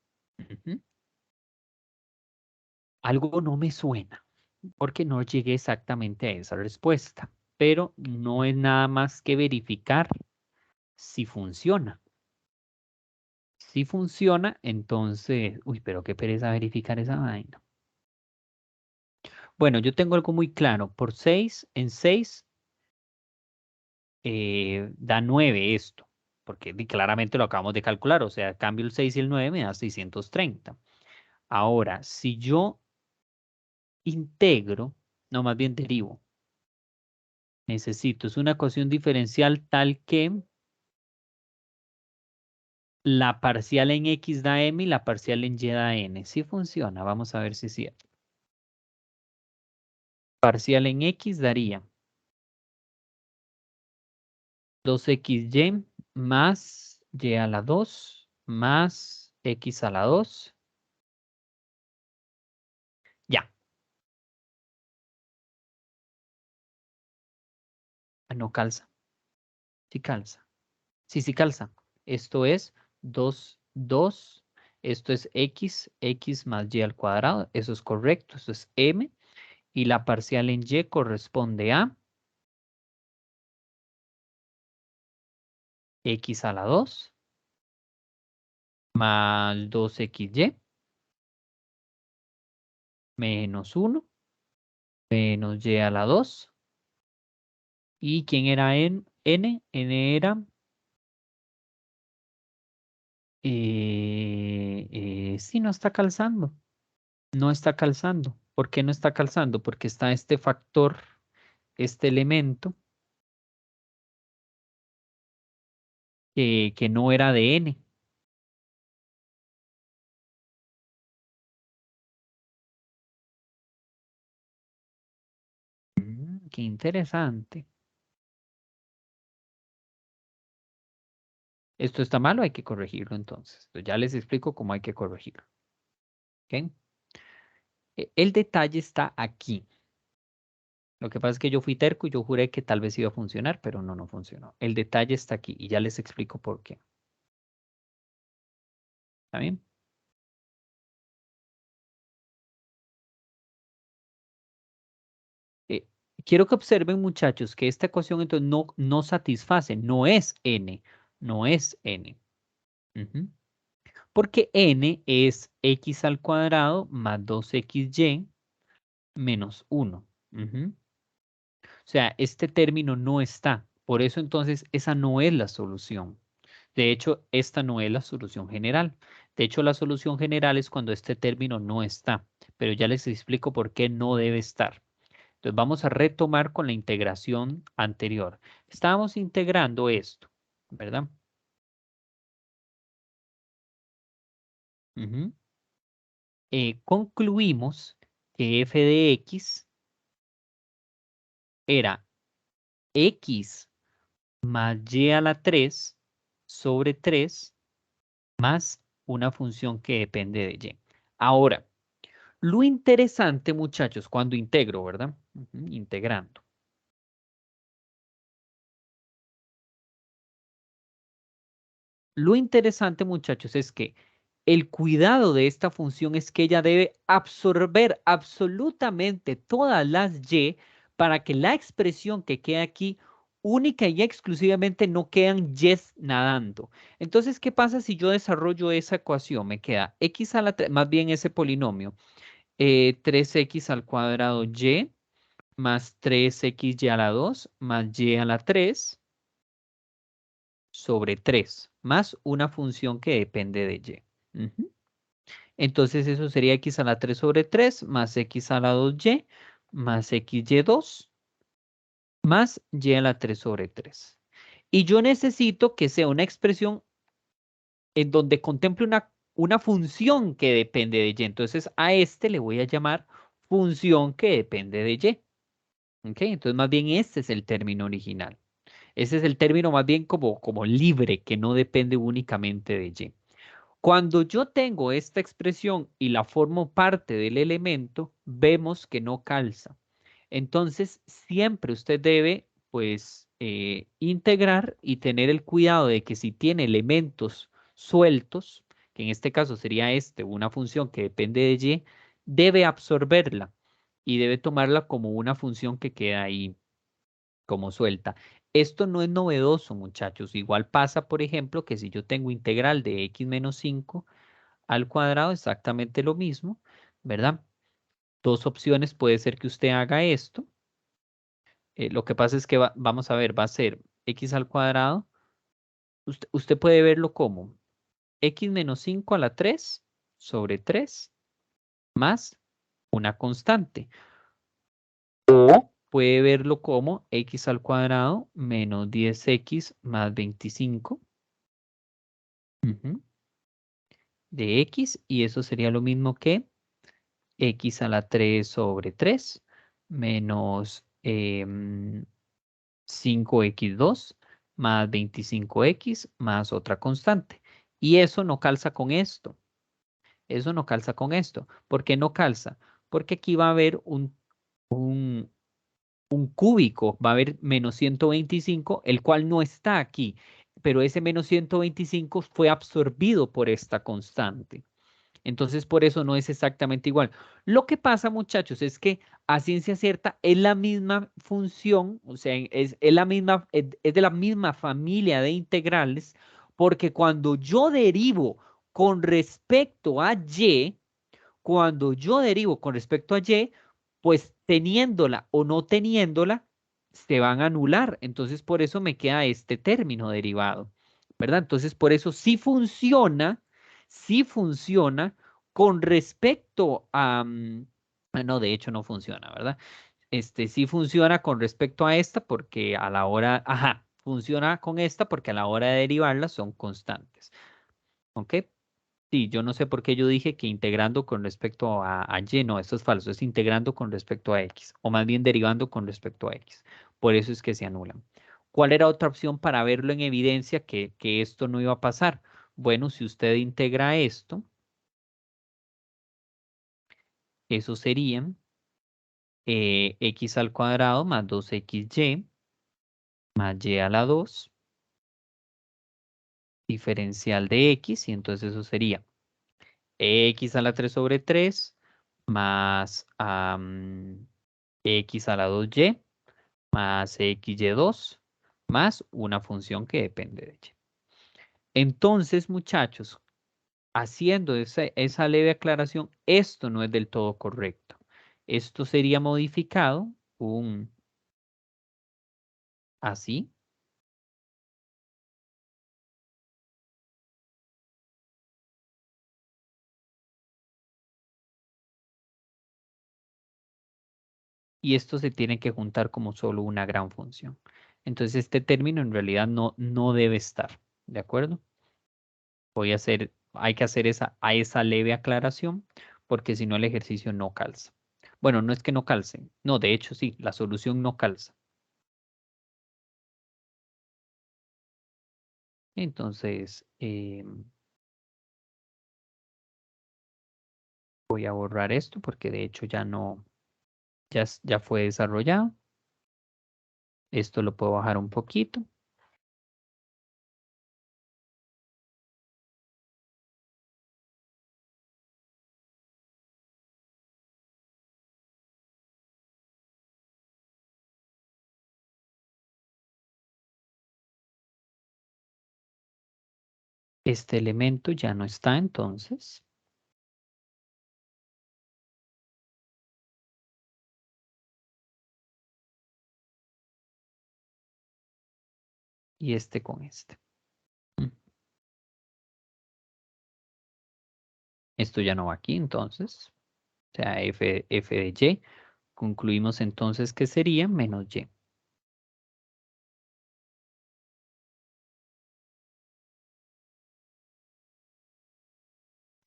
Algo no me suena, porque no llegué exactamente a esa respuesta, pero no es nada más que verificar si funciona. Si funciona, entonces, uy, pero qué pereza verificar esa vaina. Bueno, yo tengo algo muy claro. Por 6 en 6 da 9 esto, porque claramente lo acabamos de calcular, o sea, cambio el 6 y el 9 me da 630. Ahora, si yo integro, no, más bien derivo, necesito, es una ecuación diferencial tal que la parcial en X da M y la parcial en Y da N. Sí funciona, vamos a ver si es cierto. Parcial en X daría 2XY más Y a la 2 más X a la 2. Ya. No calza. Sí calza. Sí, sí calza. Esto es 2, 2. Esto es X más Y al cuadrado. Eso es correcto. Eso es M. Y la parcial en Y corresponde a X a la 2 más 2XY menos 1 menos Y a la 2. ¿Y quién era N? N era... sí, no está calzando. No está calzando. ¿Por qué no está calzando? Porque está este factor, este elemento que no era de N. Qué interesante. Esto está malo, hay que corregirlo entonces. Entonces, ya les explico cómo hay que corregirlo. ¿Ok? El detalle está aquí. Lo que pasa es que yo fui terco y yo juré que tal vez iba a funcionar, pero no, no funcionó. El detalle está aquí y ya les explico por qué. ¿Está bien? Eh, quiero que observen, muchachos, que esta ecuación entonces no satisface, no es n, no es n. Ujú. Porque n es x al cuadrado más 2xy menos 1. Ujú. O sea, este término no está. Por eso entonces esa no es la solución. De hecho, esta no es la solución general. De hecho, la solución general es cuando este término no está. Pero ya les explico por qué no debe estar. Entonces vamos a retomar con la integración anterior. Estábamos integrando esto, ¿verdad? Ujú. Concluimos que f de x era x más y a la 3 sobre 3 más una función que depende de y. Ahora, lo interesante, muchachos, cuando integro, ¿verdad? Integrando. Lo interesante, muchachos, es que el cuidado de esta función es que ella debe absorber absolutamente todas las y para que la expresión que queda aquí única y exclusivamente no quedan y's nadando. Entonces, ¿qué pasa si yo desarrollo esa ecuación? Me queda x a la 3, más bien ese polinomio, 3x al cuadrado y más 3xy a la 2 más y a la 3 sobre 3 más una función que depende de y. Entonces eso sería x a la 3 sobre 3 más x a la 2y más xy2 más y a la 3 sobre 3. Y yo necesito que sea una expresión en donde contemple una función que depende de y. Entonces a este le voy a llamar función que depende de y. ¿Ok? Entonces más bien este es el término original. Ese es el término más bien como libre, que no depende únicamente de y. Cuando yo tengo esta expresión y la formo parte del elemento, vemos que no calza. Entonces, siempre usted debe, pues, integrar y tener el cuidado de que si tiene elementos sueltos, que en este caso sería una función que depende de y, debe absorberla y debe tomarla como una función que queda ahí como suelta. Esto no es novedoso, muchachos. Igual pasa, por ejemplo, que si yo tengo integral de x menos 5 al cuadrado, exactamente lo mismo, ¿verdad? Dos opciones, puede ser que usted haga esto. Lo que pasa es que vamos a ver, va a ser x al cuadrado. Usted puede verlo como x menos 5 a la 3 sobre 3 más una constante. O puede verlo como x al cuadrado menos 10x más 25 de x, y eso sería lo mismo que x a la 3 sobre 3 menos 5x2 más 25x más otra constante. Y eso no calza con esto. Eso no calza con esto. ¿Por qué no calza? Porque aquí va a haber un cúbico, va a haber menos 125, el cual no está aquí, pero ese menos 125 fue absorbido por esta constante. Entonces, por eso no es exactamente igual. Lo que pasa, muchachos, es que a ciencia cierta es la misma función, o sea, es la misma, es de la misma familia de integrales, porque cuando yo derivo con respecto a y, cuando yo derivo con respecto a y, pues teniéndola o no teniéndola, se van a anular. Entonces, por eso me queda este término derivado, ¿verdad? Entonces, por eso sí funciona con respecto a... no, de hecho no funciona, ¿verdad? Sí funciona con respecto a esta porque a la hora, ajá, funciona con esta porque a la hora de derivarla son constantes. ¿Ok? Sí, yo no sé por qué yo dije que integrando con respecto a y, no, esto es falso, es integrando con respecto a x, o más bien derivando con respecto a x. Por eso es que se anulan. ¿Cuál era otra opción para verlo en evidencia que esto no iba a pasar? Bueno, si usted integra esto, eso sería x al cuadrado más 2xy más y a la 2, diferencial de x, y entonces eso sería x a la 3 sobre 3 más x a la 2y más xy2 más una función que depende de y. Entonces, muchachos, haciendo esa leve aclaración, esto no es del todo correcto. Esto sería modificado así. Y esto se tiene que juntar como solo una gran función. Entonces, este término en realidad no debe estar, ¿de acuerdo? Hay que hacer esa leve aclaración, porque si no el ejercicio no calza. Bueno, no es que no calce, no, de hecho sí, la solución no calza. Entonces, voy a borrar esto porque de hecho ya no, ya fue desarrollado. Esto lo puedo bajar un poquito. Este elemento ya no está entonces. Y este con este. Esto ya no va aquí entonces. O sea, f de y. Concluimos entonces que sería menos y.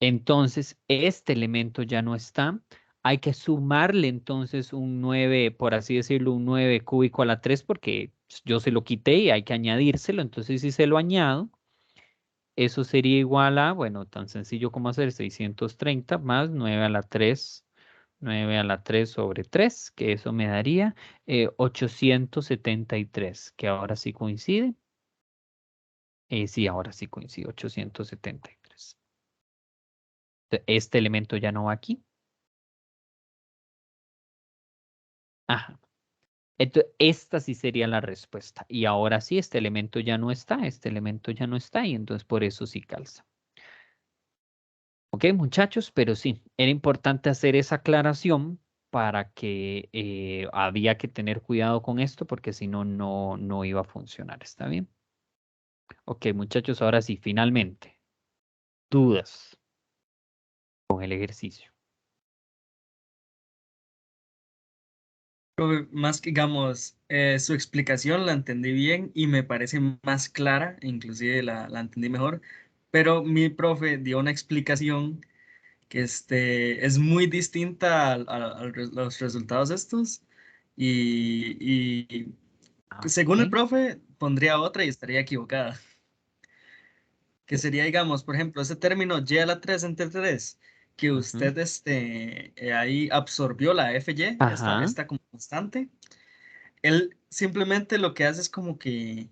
Entonces, este elemento ya no está. Hay que sumarle entonces un 9, por así decirlo, un 9 cúbico a la 3, porque yo se lo quité y hay que añadírselo. Entonces, si se lo añado, eso sería igual a, bueno, tan sencillo como hacer 630 más 9 a la 3 9 a la 3 sobre 3, que eso me daría 873, que ahora sí coincide. Sí, ahora sí coincide, 873. Este elemento ya no va aquí. Ajá. Entonces, esta sí sería la respuesta. Y ahora sí, este elemento ya no está, este elemento ya no está, y entonces por eso sí calza. Ok, muchachos, pero sí, era importante hacer esa aclaración para que había que tener cuidado con esto, porque si no, no iba a funcionar. ¿Está bien? Ok, muchachos, ahora sí, finalmente, dudas con el ejercicio. Profe, más que digamos, su explicación la entendí bien y me parece más clara, inclusive la entendí mejor, pero mi profe dio una explicación que es muy distinta los resultados estos y Ah, según el ok. profe pondría otra y estaría equivocada, que sería, digamos, por ejemplo, ese término y a la 3 entre 3 que Ujú. usted ahí absorbió la FY, Ajá, esta como constante. Él simplemente lo que hace es como que,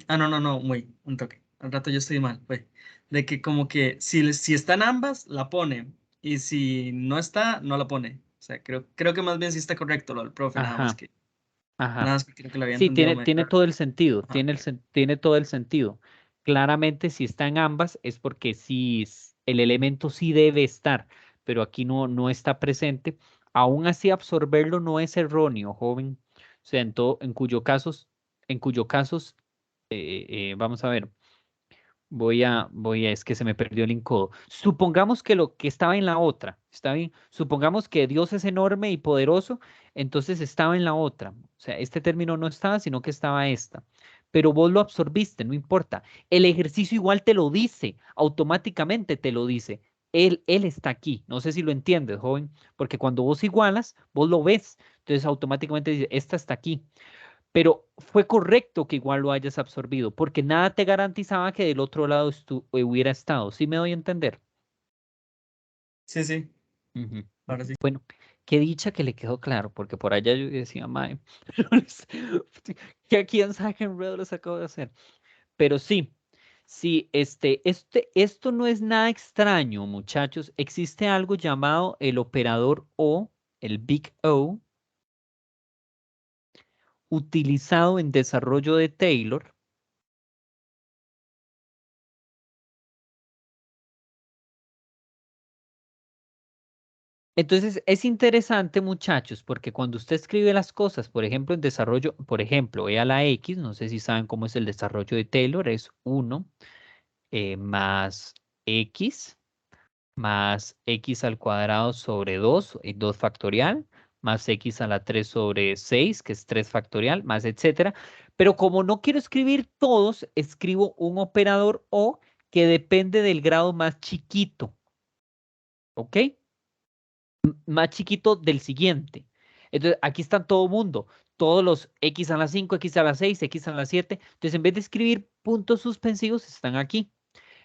no, muy, un toque, al rato yo estoy mal, pues, de que como que si están ambas, la pone, y si no está, no la pone. O sea, creo que más bien sí está correcto lo del profe, ajá, nada ajá. más que creo que lo había Sí, entendido tiene mejor. todo el sentido, Ajá. tiene todo el sentido. Claramente, si está en ambas, es porque sí, el elemento sí debe estar, pero aquí no está presente. Aún así, absorberlo no es erróneo, joven. O sea, en cuyo casos, vamos a ver, es que se me perdió el encodo. Supongamos que lo que estaba en la otra, ¿está bien? Supongamos que Dios es enorme y poderoso, entonces estaba en la otra. O sea, este término no estaba, sino que estaba esta. Pero vos lo absorbiste, no importa. El ejercicio igual te lo dice, automáticamente te lo dice. Él está aquí. No sé si lo entiendes, joven, porque cuando vos igualas, vos lo ves. Entonces automáticamente dice, esta está aquí. Pero fue correcto que igual lo hayas absorbido, porque nada te garantizaba que del otro lado hubiera estado. ¿Sí me doy a entender? Sí, sí, Ujú, ahora ujú. sí. Bueno, qué dicha que le quedó claro, porque por allá yo decía, mae, que quién sabe qué enredo les acabo de hacer. Pero sí, sí, esto no es nada extraño, muchachos. Existe algo llamado el operador O, el Big O, utilizado en desarrollo de Taylor. Entonces es interesante, muchachos, porque cuando usted escribe las cosas, por ejemplo, en desarrollo, por ejemplo, E a la X, no sé si saben cómo es el desarrollo de Taylor, es 1 más X más X al cuadrado sobre 2, 2 factorial, más X a la 3 sobre 6, que es 3 factorial, más etcétera. Pero como no quiero escribir todos, escribo un operador O que depende del grado más chiquito, ¿ok? Más chiquito del siguiente. Entonces, aquí están todo mundo, todos los X a la 5, X a la 6, X a la 7. Entonces, en vez de escribir puntos suspensivos, están aquí.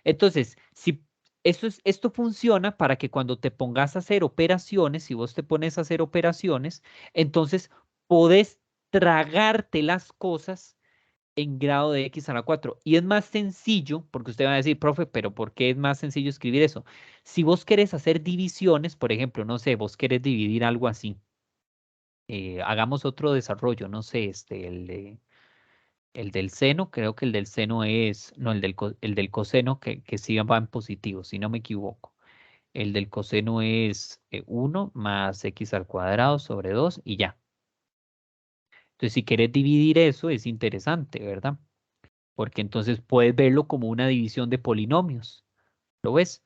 Entonces, si esto funciona para que cuando te pongas a hacer operaciones, si vos te pones a hacer operaciones, entonces podés tragarte las cosas en grado de X a la 4. Y es más sencillo, porque usted va a decir, profe, pero ¿por qué es más sencillo escribir eso? Si vos querés hacer divisiones, por ejemplo, no sé, vos querés dividir algo así, hagamos otro desarrollo, no sé, el del seno, creo que el del seno es, no, el del coseno, que sí va en positivo, si no me equivoco. El del coseno es 1 más x al cuadrado sobre 2 y ya. Entonces, si quieres dividir eso, es interesante, ¿verdad? Porque entonces puedes verlo como una división de polinomios. ¿Lo ves?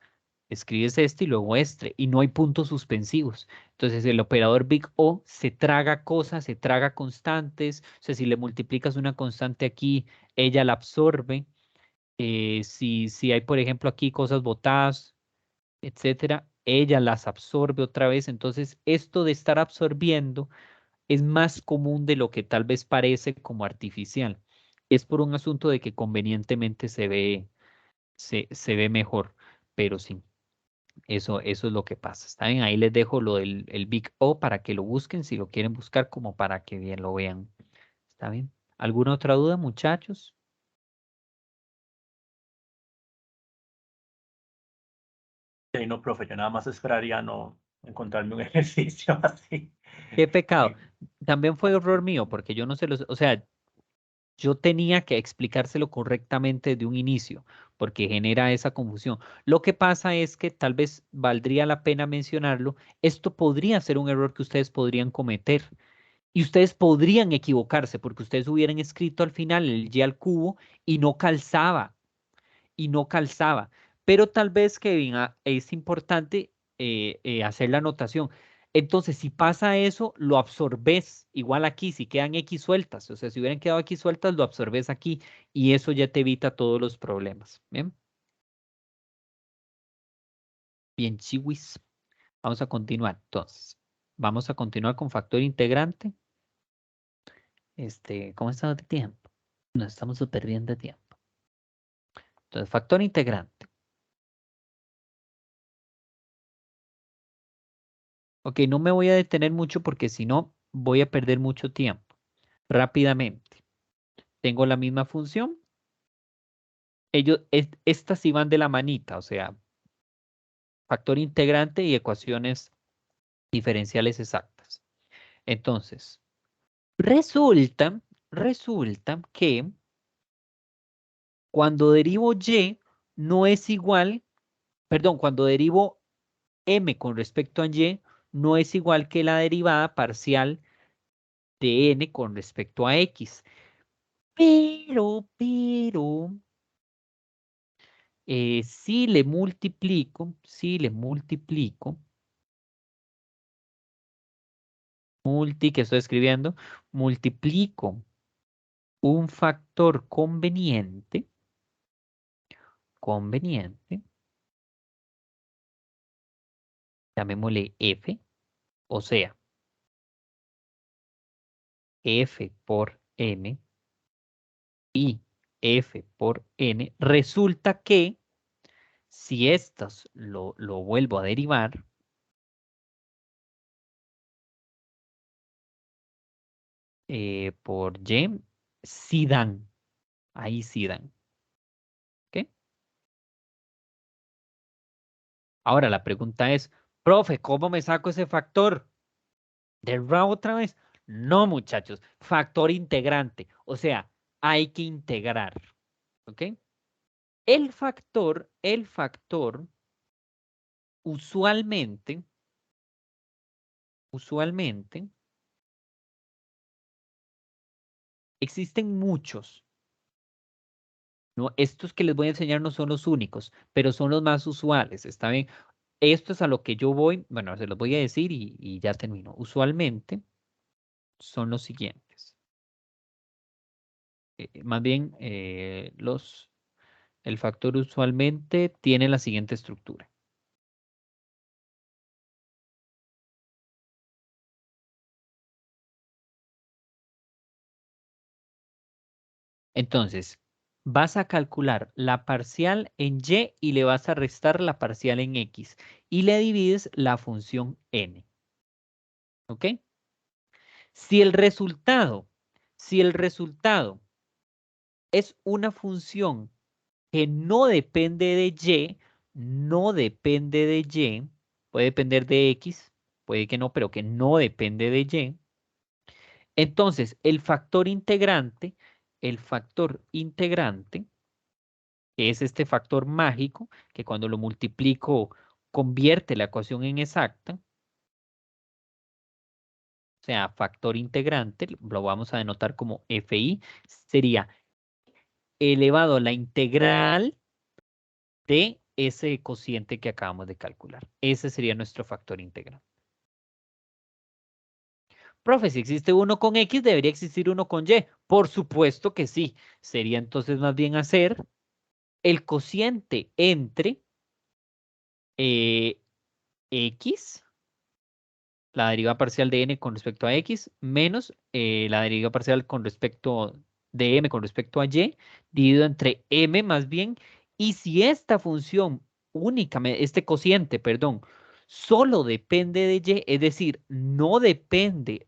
Escribes este y luego este, y no hay puntos suspensivos. Entonces el operador Big O se traga cosas, se traga constantes. O sea, si le multiplicas una constante aquí, ella la absorbe. Si hay, por ejemplo, aquí cosas botadas, etcétera, ella las absorbe otra vez. Entonces, esto de estar absorbiendo es más común de lo que tal vez parece como artificial. Es por un asunto de que convenientemente se ve mejor, pero sí. Eso es lo que pasa. ¿Está bien? Ahí les dejo lo del el Big O para que lo busquen, si lo quieren buscar, como para que bien lo vean. ¿Está bien? ¿Alguna otra duda, muchachos? Sí, no, profe, yo nada más esperaría no encontrarme un ejercicio así. Qué pecado. También fue error mío, porque yo no se los, o sea, yo tenía que explicárselo correctamente de un inicio, porque genera esa confusión. Lo que pasa es que tal vez valdría la pena mencionarlo. Esto podría ser un error que ustedes podrían cometer y ustedes podrían equivocarse, porque ustedes hubieran escrito al final el y al cubo y no calzaba, y no calzaba. Pero tal vez, Kevin, es importante hacer la anotación. Entonces, si pasa eso, lo absorbes. Igual aquí, si quedan X sueltas, o sea, si hubieran quedado X sueltas, lo absorbes aquí y eso ya te evita todos los problemas. Bien, bien, chiwis. Vamos a continuar. Entonces, vamos a continuar con factor integrante. ¿Cómo estamos de tiempo? Nos estamos súper bien de tiempo. Entonces, factor integrante. Ok, no me voy a detener mucho porque si no, voy a perder mucho tiempo. Rápidamente. Tengo la misma función. Estas sí van de la manita, o sea, factor integrante y ecuaciones diferenciales exactas. Entonces, resulta que cuando derivo y no es igual, perdón, cuando derivo m con respecto a y, no es igual que la derivada parcial de n con respecto a x. Pero, si le multiplico, que estoy escribiendo, multiplico un factor conveniente, llamémosle f, o sea, f por n y f por n, resulta que si estas lo vuelvo a derivar, por y, sí dan, ahí sí dan. ¿Ok? Ahora la pregunta es, profe, ¿cómo me saco ese factor? ¿De raw otra vez? No, muchachos, factor integrante, o sea, hay que integrar. ¿Ok? El factor, usualmente, existen muchos. No, estos que les voy a enseñar no son los únicos, pero son los más usuales, ¿está bien? Esto es a lo que yo voy, bueno, se los voy a decir y ya termino. Usualmente son los siguientes. Más bien, el factor usualmente tiene la siguiente estructura. Entonces, vas a calcular la parcial en y le vas a restar la parcial en x y le divides la función n. ¿Ok? Si el resultado, si el resultado es una función que no depende de y, puede depender de x, puede que no, pero que no depende de y, entonces el factor integrante, que es este factor mágico, que cuando lo multiplico convierte la ecuación en exacta, o sea, factor integrante, lo vamos a denotar como FI, sería elevado a la integral de ese cociente que acabamos de calcular. Ese sería nuestro factor integrante. Profe, si existe uno con X, debería existir uno con Y. Por supuesto que sí. Sería entonces más bien hacer el cociente entre X, la deriva parcial de N con respecto a X, menos la deriva parcial con respecto de M con respecto a Y, dividido entre M más bien. Y si esta función únicamente, este cociente, perdón, solo depende de Y, es decir, no depende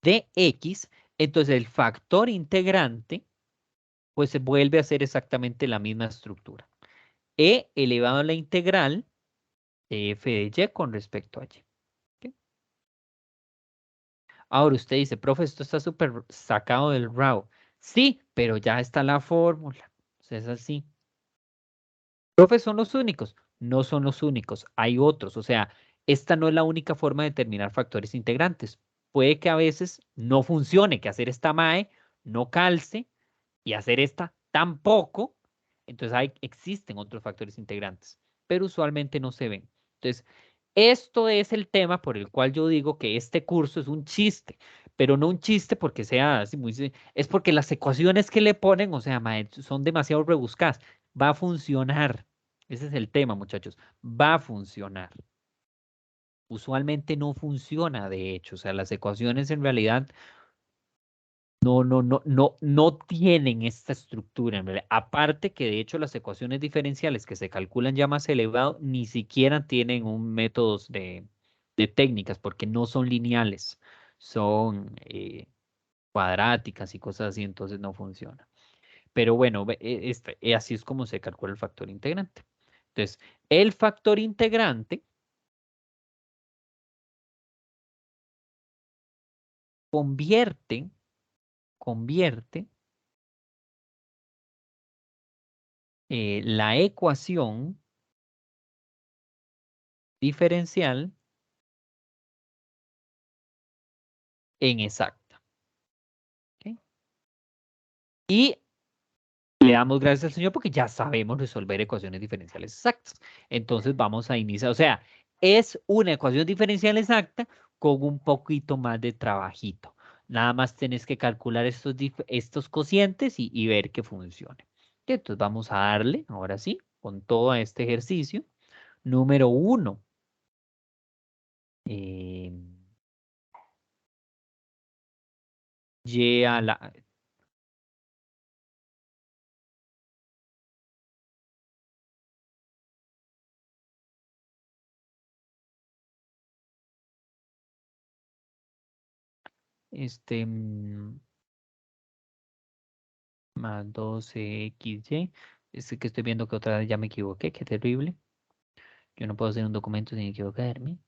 de X, entonces el factor integrante, pues se vuelve a ser exactamente la misma estructura. E elevado a la integral de f de Y con respecto a Y. ¿Ok? Ahora usted dice, profe, esto está súper sacado del RAW. Sí, pero ya está la fórmula. O sea, es así. Profe, ¿son los únicos? No son los únicos, hay otros. O sea, esta no es la única forma de determinar factores integrantes. Puede que a veces no funcione, que hacer esta MAE no calce y hacer esta tampoco. Entonces existen otros factores integrantes, pero usualmente no se ven. Entonces, esto es el tema por el cual yo digo que este curso es un chiste, pero no un chiste porque sea así muy... Es porque las ecuaciones que le ponen, o sea, mae, son demasiado rebuscadas. Va a funcionar. Ese es el tema, muchachos. Va a funcionar. Usualmente no funciona, de hecho. O sea, las ecuaciones en realidad no tienen esta estructura. En realidad. Aparte que de hecho las ecuaciones diferenciales que se calculan ya más elevado ni siquiera tienen un método de técnicas porque no son lineales. Son cuadráticas y cosas así, entonces no funciona. Pero bueno, así es como se calcula el factor integrante. Entonces, el factor integrante convierte la ecuación diferencial en exacta. ¿Ok? Y le damos gracias al Señor porque ya sabemos resolver ecuaciones diferenciales exactas. Entonces vamos a iniciar, o sea, es una ecuación diferencial exacta con un poquito más de trabajito. Nada más tenés que calcular estos cocientes y ver que funcione. Entonces vamos a darle, ahora sí, con todo este ejercicio. Número 1. Y a la... Más 12xy. Es que estoy viendo que otra vez ya me equivoqué, qué terrible. Yo no puedo hacer un documento sin equivocarme.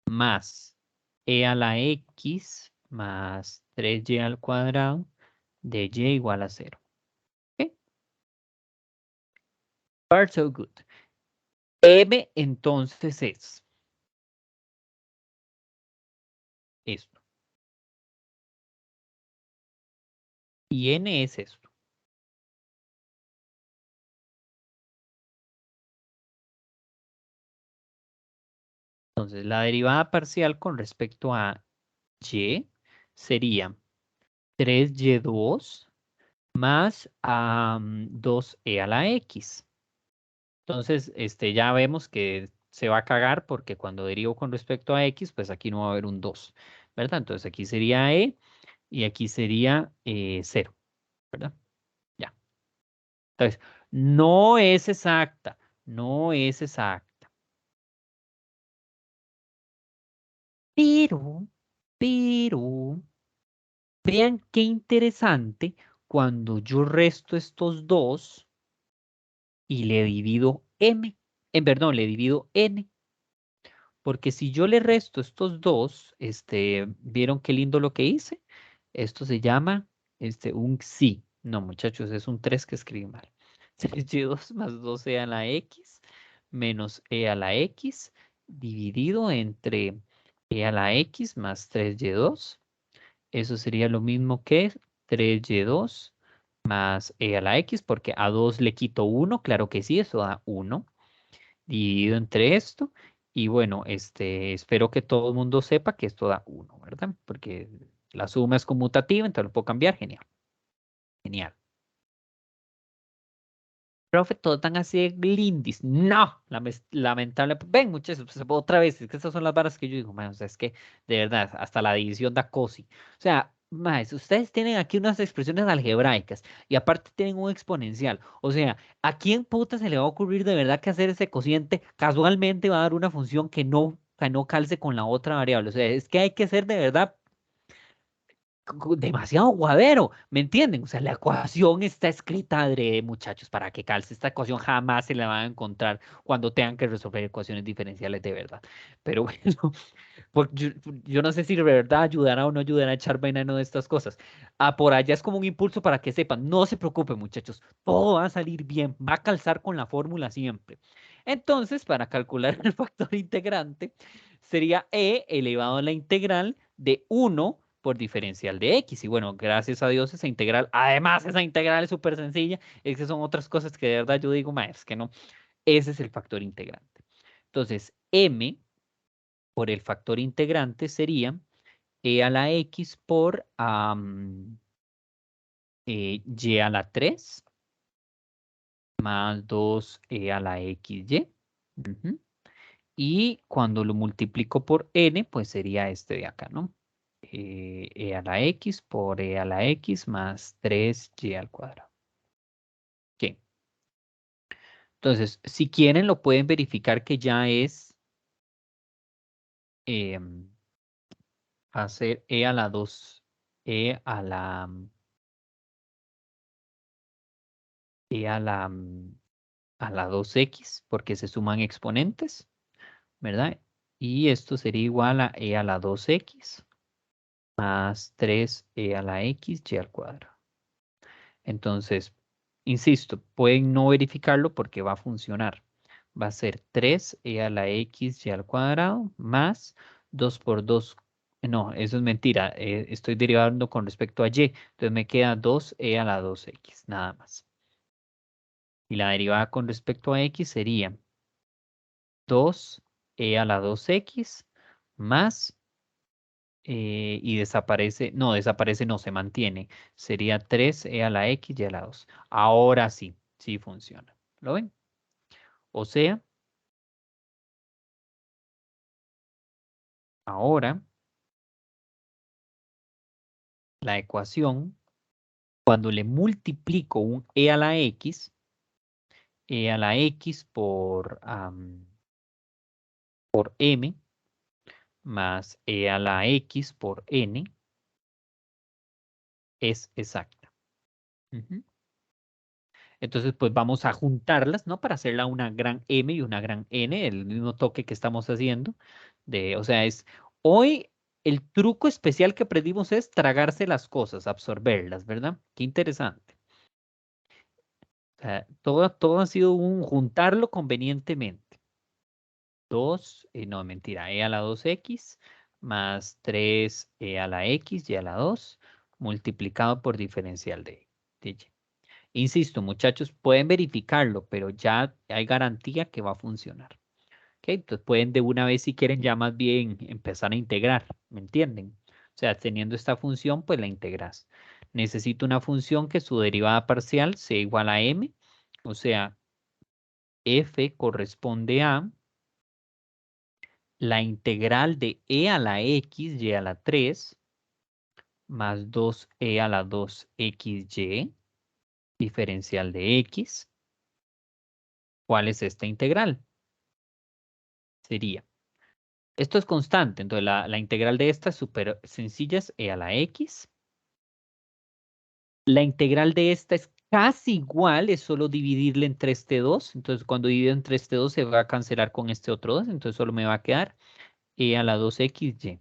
Más e a la x más 3y al cuadrado de y igual a 0. ¿Ok? Far so good. M entonces es esto. Y n es esto. Entonces, la derivada parcial con respecto a y sería 3y2 más 2e a la x. Entonces, ya vemos que se va a cagar porque cuando derivo con respecto a x, pues aquí no va a haber un 2, ¿verdad? Entonces aquí sería e y aquí sería 0, ¿verdad? Ya. Entonces, no es exacta, no es exacta. Pero, pero, vean qué interesante cuando yo resto estos dos y le divido perdón, le divido n. Porque si yo le resto estos dos, ¿vieron qué lindo lo que hice? Esto se llama un sí. No, muchachos, es un 3 que escribí mal. 3y2 más 2e a la x menos e a la x dividido entre e a la x más 3y2. Eso sería lo mismo que 3y2 más e a la x, porque a 2 le quito 1, claro que sí, eso da 1 dividido entre esto. Y bueno, espero que todo el mundo sepa que esto da 1, ¿verdad? Porque la suma es conmutativa, entonces lo puedo cambiar. Genial. Genial. Profe, todo tan así de lindis. No, lamentable. Ven, muchachos, pues, otra vez, es que estas son las varas que yo digo, man, o sea, es que de verdad, hasta la división da cosi. O sea, más, ustedes tienen aquí unas expresiones algebraicas y aparte tienen un exponencial. O sea, ¿a quién puta se le va a ocurrir de verdad que hacer ese cociente casualmente va a dar una función que no calce con la otra variable? O sea, es que hay que ser de verdad demasiado guadero, ¿me entienden? O sea, la ecuación está escrita adrede, muchachos, para que calce. Esta ecuación jamás se la van a encontrar cuando tengan que resolver ecuaciones diferenciales de verdad. Pero bueno, pues yo no sé si de verdad ayudará o no ayudará a echar veneno de estas cosas. Ah, por allá es como un impulso para que sepan, no se preocupen, muchachos, todo va a salir bien, va a calzar con la fórmula siempre. Entonces, para calcular el factor integrante, sería e elevado a la integral de 1 por diferencial de x. Y bueno, gracias a Dios esa integral, además esa integral es súper sencilla, es que son otras cosas que de verdad yo digo, es que no, ese es el factor integrante. Entonces, m por el factor integrante sería e a la x por y a la 3 más 2e a la xy. Y cuando lo multiplico por n, pues sería este de acá, ¿no? E a la x por e a la x más 3y al cuadrado. ¿Qué? Entonces, si quieren, lo pueden verificar que ya es hacer e a la 2, e a la, e a la, a la 2x, porque se suman exponentes, ¿verdad? Y esto sería igual a e a la 2x más 3e a la x y al cuadrado. Entonces, insisto, pueden no verificarlo porque va a funcionar. Va a ser 3e a la x y al cuadrado más 2 por 2. No, eso es mentira. Estoy derivando con respecto a y. Entonces me queda 2e a la 2x, nada más. Y la derivada con respecto a x sería 2e a la 2x más, y desaparece, no, se mantiene. Sería 3e a la x y a la 2. Ahora sí, sí funciona. ¿Lo ven? O sea, ahora la ecuación, cuando le multiplico un e a la x por m más e a la x por n es exacta. Entonces, pues vamos a juntarlas, ¿no? Para hacerla una gran M y una gran N, el mismo toque que estamos haciendo. O sea, hoy el truco especial que aprendimos es tragarse las cosas, absorberlas, ¿verdad? Qué interesante. O sea, todo ha sido un juntarlo convenientemente. 2, no, mentira, e a la 2x más 3e a la x y a la 2 multiplicado por diferencial de y. Insisto, muchachos, pueden verificarlo, pero ya hay garantía que va a funcionar. ¿Ok? Entonces pueden de una vez, si quieren, ya más bien empezar a integrar, ¿me entienden? O sea, teniendo esta función, pues la integras. Necesito una función que su derivada parcial sea igual a m, o sea, f corresponde a la integral de e a la x y a la 3 más 2e a la 2xy, diferencial de x. ¿Cuál es esta integral? Sería, esto es constante, entonces la integral de esta es súper sencilla, es e a la x. La integral de esta es casi igual, es solo dividirle entre este 2. Entonces cuando divido entre este 2 se va a cancelar con este otro 2, entonces solo me va a quedar e a la 2xy.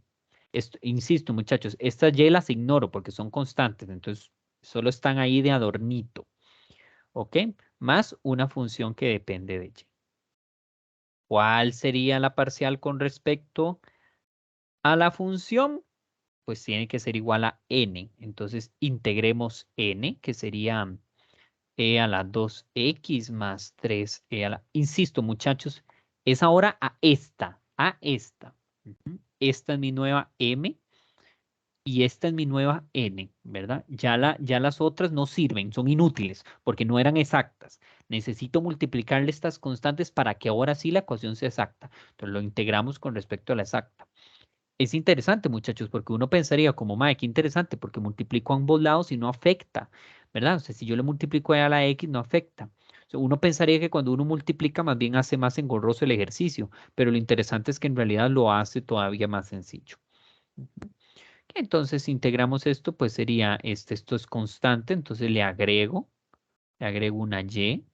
Insisto, muchachos, estas y las ignoro porque son constantes, entonces solo están ahí de adornito. ¿Ok? Más una función que depende de y. ¿Cuál sería la parcial con respecto a la función? Pues tiene que ser igual a n. Entonces integremos n, que sería e a la 2x más 3e a la... Insisto, muchachos, es ahora a esta, a esta. Esta es mi nueva m y esta es mi nueva n, ¿verdad? Ya las otras no sirven, son inútiles porque no eran exactas. Necesito multiplicarle estas constantes para que ahora sí la ecuación sea exacta. Entonces lo integramos con respecto a la exacta. Es interesante, muchachos, porque uno pensaría como, mae, qué interesante, porque multiplico a ambos lados y no afecta, ¿verdad? O sea, si yo le multiplico a la X, no afecta. O sea, uno pensaría que cuando uno multiplica, más bien hace más engorroso el ejercicio, pero lo interesante es que en realidad lo hace todavía más sencillo. Entonces, si integramos esto, pues sería, esto es constante, entonces le agrego una Y,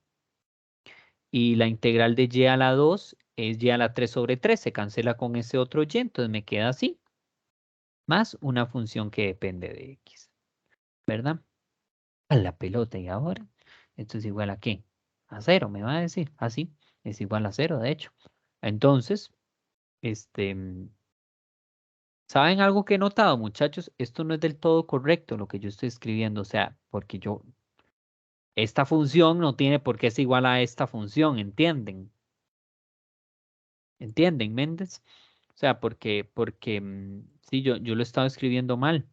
y la integral de Y a la 2 es Y a la 3 sobre 3, se cancela con ese otro Y, entonces me queda así, más una función que depende de X, ¿verdad? A la pelota, y ahora, esto es igual a ¿qué? A 0, me va a decir, así, es igual a 0, de hecho. Entonces, ¿saben algo que he notado, muchachos? Esto no es del todo correcto lo que yo estoy escribiendo, o sea, porque esta función no tiene por qué ser igual a esta función, ¿entienden? ¿Entienden, Méndez? O sea, porque sí, yo lo he estado escribiendo mal.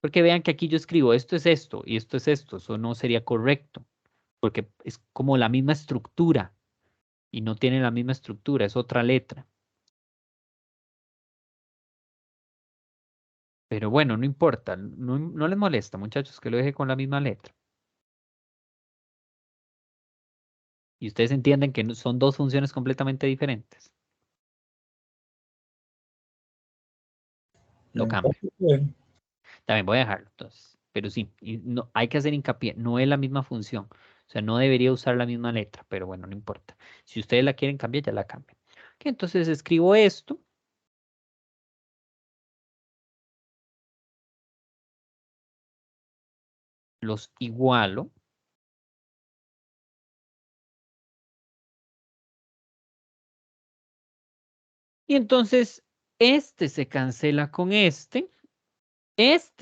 Porque vean que aquí yo escribo esto es esto y esto es esto, eso no sería correcto, porque es como la misma estructura y no tiene la misma estructura, es otra letra. Pero bueno, no importa, no les molesta, muchachos, que lo deje con la misma letra. Y ustedes entienden que son dos funciones completamente diferentes. Lo cambio. También voy a dejarlo, entonces. Pero sí, y no, hay que hacer hincapié, no es la misma función. O sea, no debería usar la misma letra, pero bueno, no importa. Si ustedes la quieren cambiar, ya la cambian. Ok, entonces escribo esto. Los igualo. Y entonces, este se cancela con este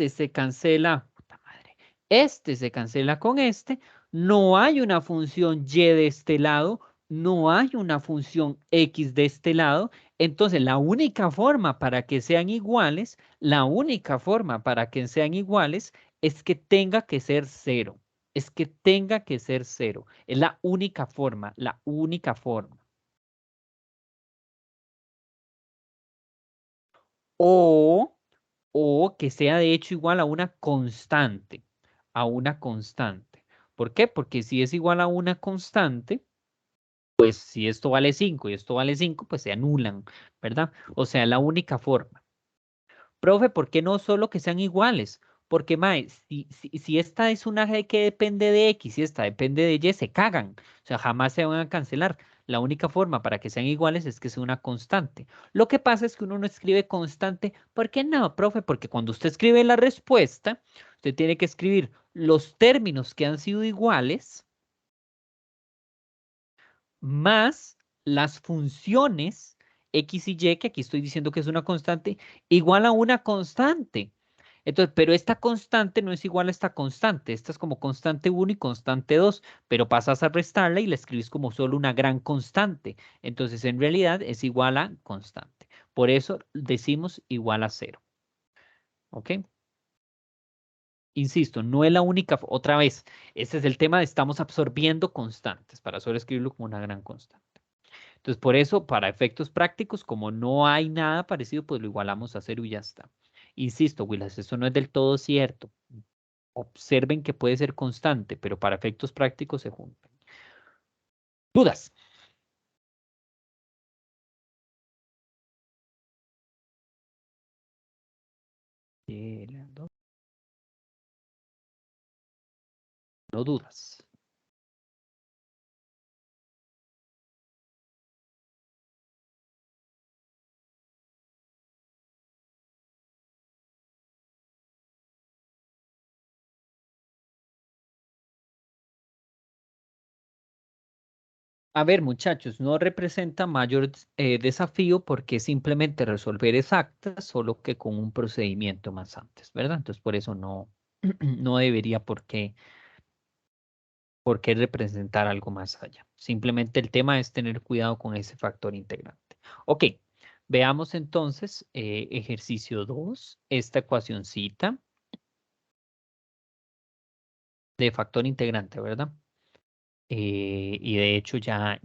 se cancela, puta madre, este se cancela con este, no hay una función y de este lado, no hay una función x de este lado, entonces la única forma para que sean iguales, la única forma para que sean iguales es que tenga que ser cero, es que tenga que ser cero, es la única forma, la única forma. O que sea de hecho igual a una constante, a una constante. ¿Por qué? Porque si es igual a una constante, pues si esto vale 5 y esto vale 5, pues se anulan, ¿verdad? O sea, la única forma. Profe, ¿por qué no solo que sean iguales? Porque, mae, si esta es una que depende de X y esta depende de Y, se cagan. O sea, jamás se van a cancelar. La única forma para que sean iguales es que sea una constante. Lo que pasa es que uno no escribe constante. ¿Por qué no, profe? Porque cuando usted escribe la respuesta, usted tiene que escribir los términos que han sido iguales más las funciones X y Y, que aquí estoy diciendo que es una constante, igual a una constante. Entonces, pero esta constante no es igual a esta constante. Esta es como constante 1 y constante 2, pero pasas a restarla y la escribís como solo una gran constante. Entonces, en realidad es igual a constante. Por eso decimos igual a 0. ¿Ok? Insisto, no es la única, otra vez, este es el tema de estamos absorbiendo constantes para solo escribirlo como una gran constante. Entonces, por eso, para efectos prácticos, como no hay nada parecido, pues lo igualamos a 0 y ya está. Insisto, Willas, eso no es del todo cierto. Observen que puede ser constante, pero para efectos prácticos se juntan. ¿Dudas? No dudas. A ver, muchachos, no representa mayor desafío porque es simplemente resolver exactas, solo que con un procedimiento más antes, ¿verdad? Entonces, por eso no, no debería por qué representar algo más allá. Simplemente el tema es tener cuidado con ese factor integrante. Ok, veamos entonces ejercicio 2, esta ecuacioncita. de factor integrante, ¿verdad? Y de hecho ya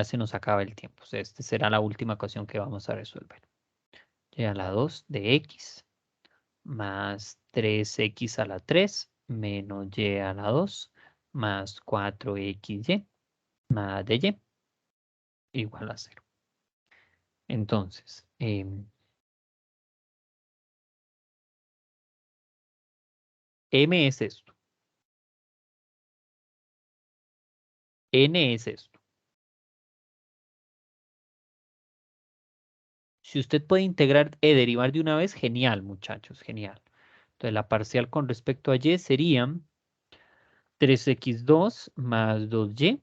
se nos acaba el tiempo. O sea, esta será la última ecuación que vamos a resolver. Y a la 2 de x más 3x a la 3 menos y a la 2 más 4xy más de y igual a 0. Entonces, m es esto. N es esto. Si usted puede integrar e derivar de una vez, genial, muchachos, genial. Entonces, la parcial con respecto a y sería 3x2 más 2y.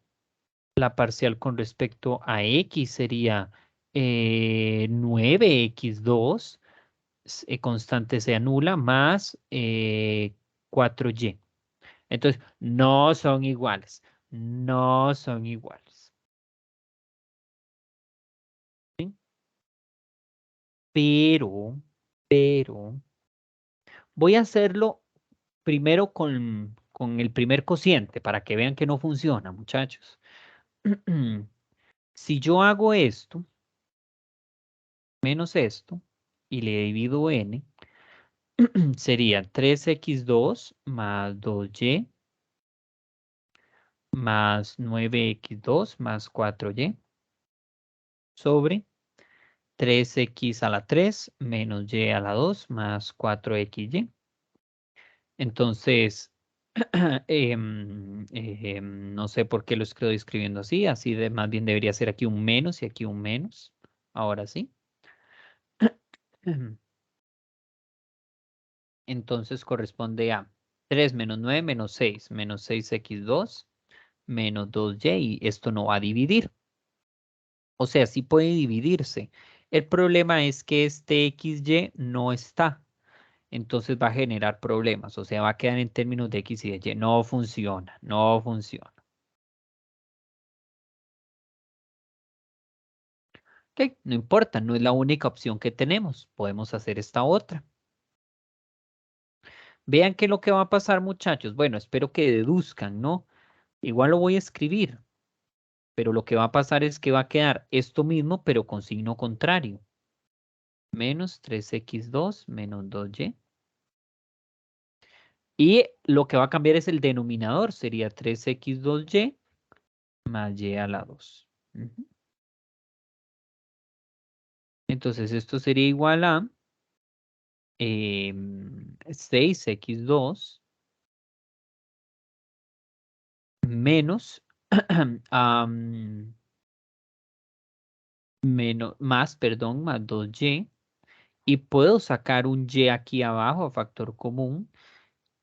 La parcial con respecto a x sería 9x2, constante se anula, más 4y. Entonces, no son iguales. No son iguales. ¿Sí? Pero, voy a hacerlo primero con el primer cociente para que vean que no funciona, muchachos. Si yo hago esto, menos esto, y le divido n, sería 3x2 más 2y más 9x2 más 4y sobre 3x a la 3 menos y a la 2 más 4xy. Entonces, no sé por qué lo estoy escribiendo así, más bien debería ser aquí un menos y aquí un menos. Ahora sí. Entonces corresponde a 3 menos 9 menos 6, menos 6x2 menos 2y, y esto no va a dividir. O sea, sí puede dividirse. El problema es que este xy no está. Entonces va a generar problemas. O sea, va a quedar en términos de x y de y. No funciona, no funciona. Ok, no importa, no es la única opción que tenemos. Podemos hacer esta otra. Vean qué es lo que va a pasar, muchachos. Bueno, espero que deduzcan, ¿no? Igual lo voy a escribir, pero lo que va a pasar es que va a quedar esto mismo, pero con signo contrario. Menos 3x2 menos 2y. Y lo que va a cambiar es el denominador. Sería 3x2y más y a la 2. Entonces esto sería igual a 6x2 menos, más 2y. Y puedo sacar un y aquí abajo a factor común.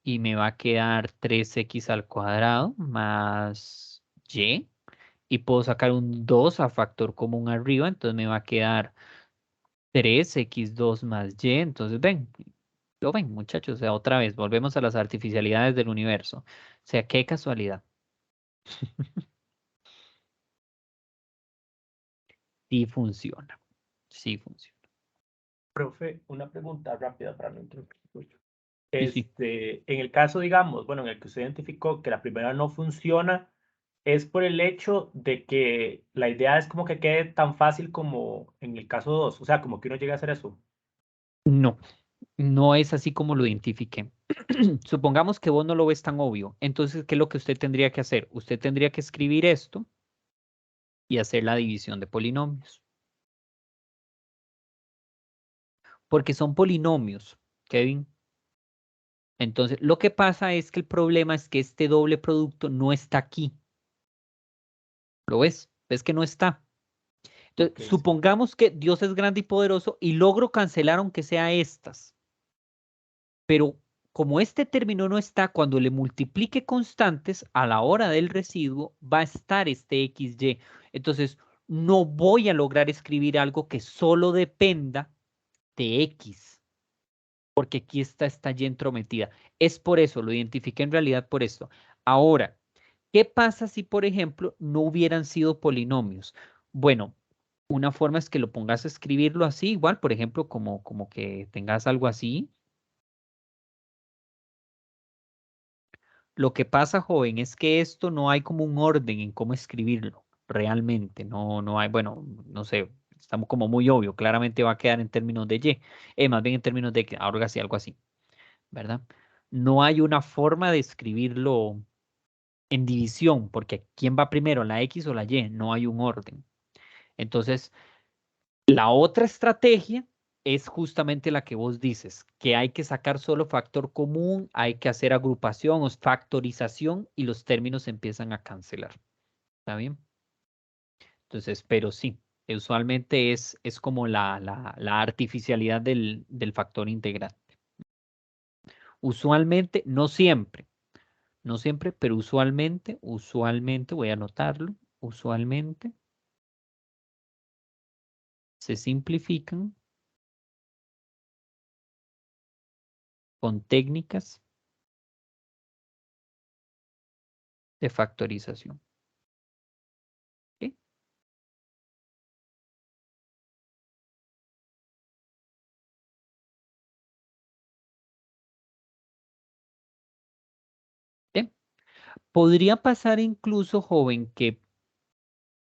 Y me va a quedar 3x al cuadrado más y. Y puedo sacar un 2 a factor común arriba. Entonces me va a quedar 3x2 más y. Entonces ven, lo ven, muchachos. O sea, otra vez, volvemos a las artificialidades del universo. O sea, qué casualidad. Sí funciona. Sí funciona. Profe, una pregunta rápida para no interrumpir. Sí, sí. En el caso, digamos, bueno, en el que usted identificó que la primera no funciona, es por el hecho de que la idea es como que quede tan fácil como en el caso 2, o sea, como que uno llegue a hacer eso. No, no es así como lo identifiqué. Supongamos que vos no lo ves tan obvio. Entonces, ¿qué es lo que usted tendría que hacer? Usted tendría que escribir esto y hacer la división de polinomios. Porque son polinomios, Kevin. Entonces, lo que pasa es que el problema es que este doble producto no está aquí. ¿Lo ves? ¿Ves que no está? Entonces, Okay, sí. supongamos que Dios es grande y poderoso y logro cancelar aunque sea estas. Pero como este término no está, cuando le multiplique constantes a la hora del residuo, va a estar este XY. Entonces, no voy a lograr escribir algo que solo dependa de X, porque aquí está esta Y entrometida. Es por eso, lo identifiqué en realidad por esto. Ahora, ¿qué pasa si, por ejemplo, no hubieran sido polinomios? Bueno, una forma es que lo pongas a escribirlo así, igual, por ejemplo, como que tengas algo así. Lo que pasa, joven, es que esto no hay como un orden en cómo escribirlo, realmente. No hay, bueno, no sé, estamos como muy obvio, claramente va a quedar en términos de Y, más bien en términos de que ahora sí, algo así, ¿verdad? No hay una forma de escribirlo en división, porque ¿quién va primero, la X o la Y? No hay un orden. Entonces, la otra estrategia es justamente la que vos dices, que hay que sacar solo factor común, hay que hacer agrupación o factorización y los términos se empiezan a cancelar. ¿Está bien? Entonces, pero sí, usualmente es como la artificialidad del factor integrante. Usualmente, no siempre, pero usualmente, voy a anotarlo, usualmente se simplifican con técnicas de factorización. ¿Ok? ¿Ok? Podría pasar incluso, joven, que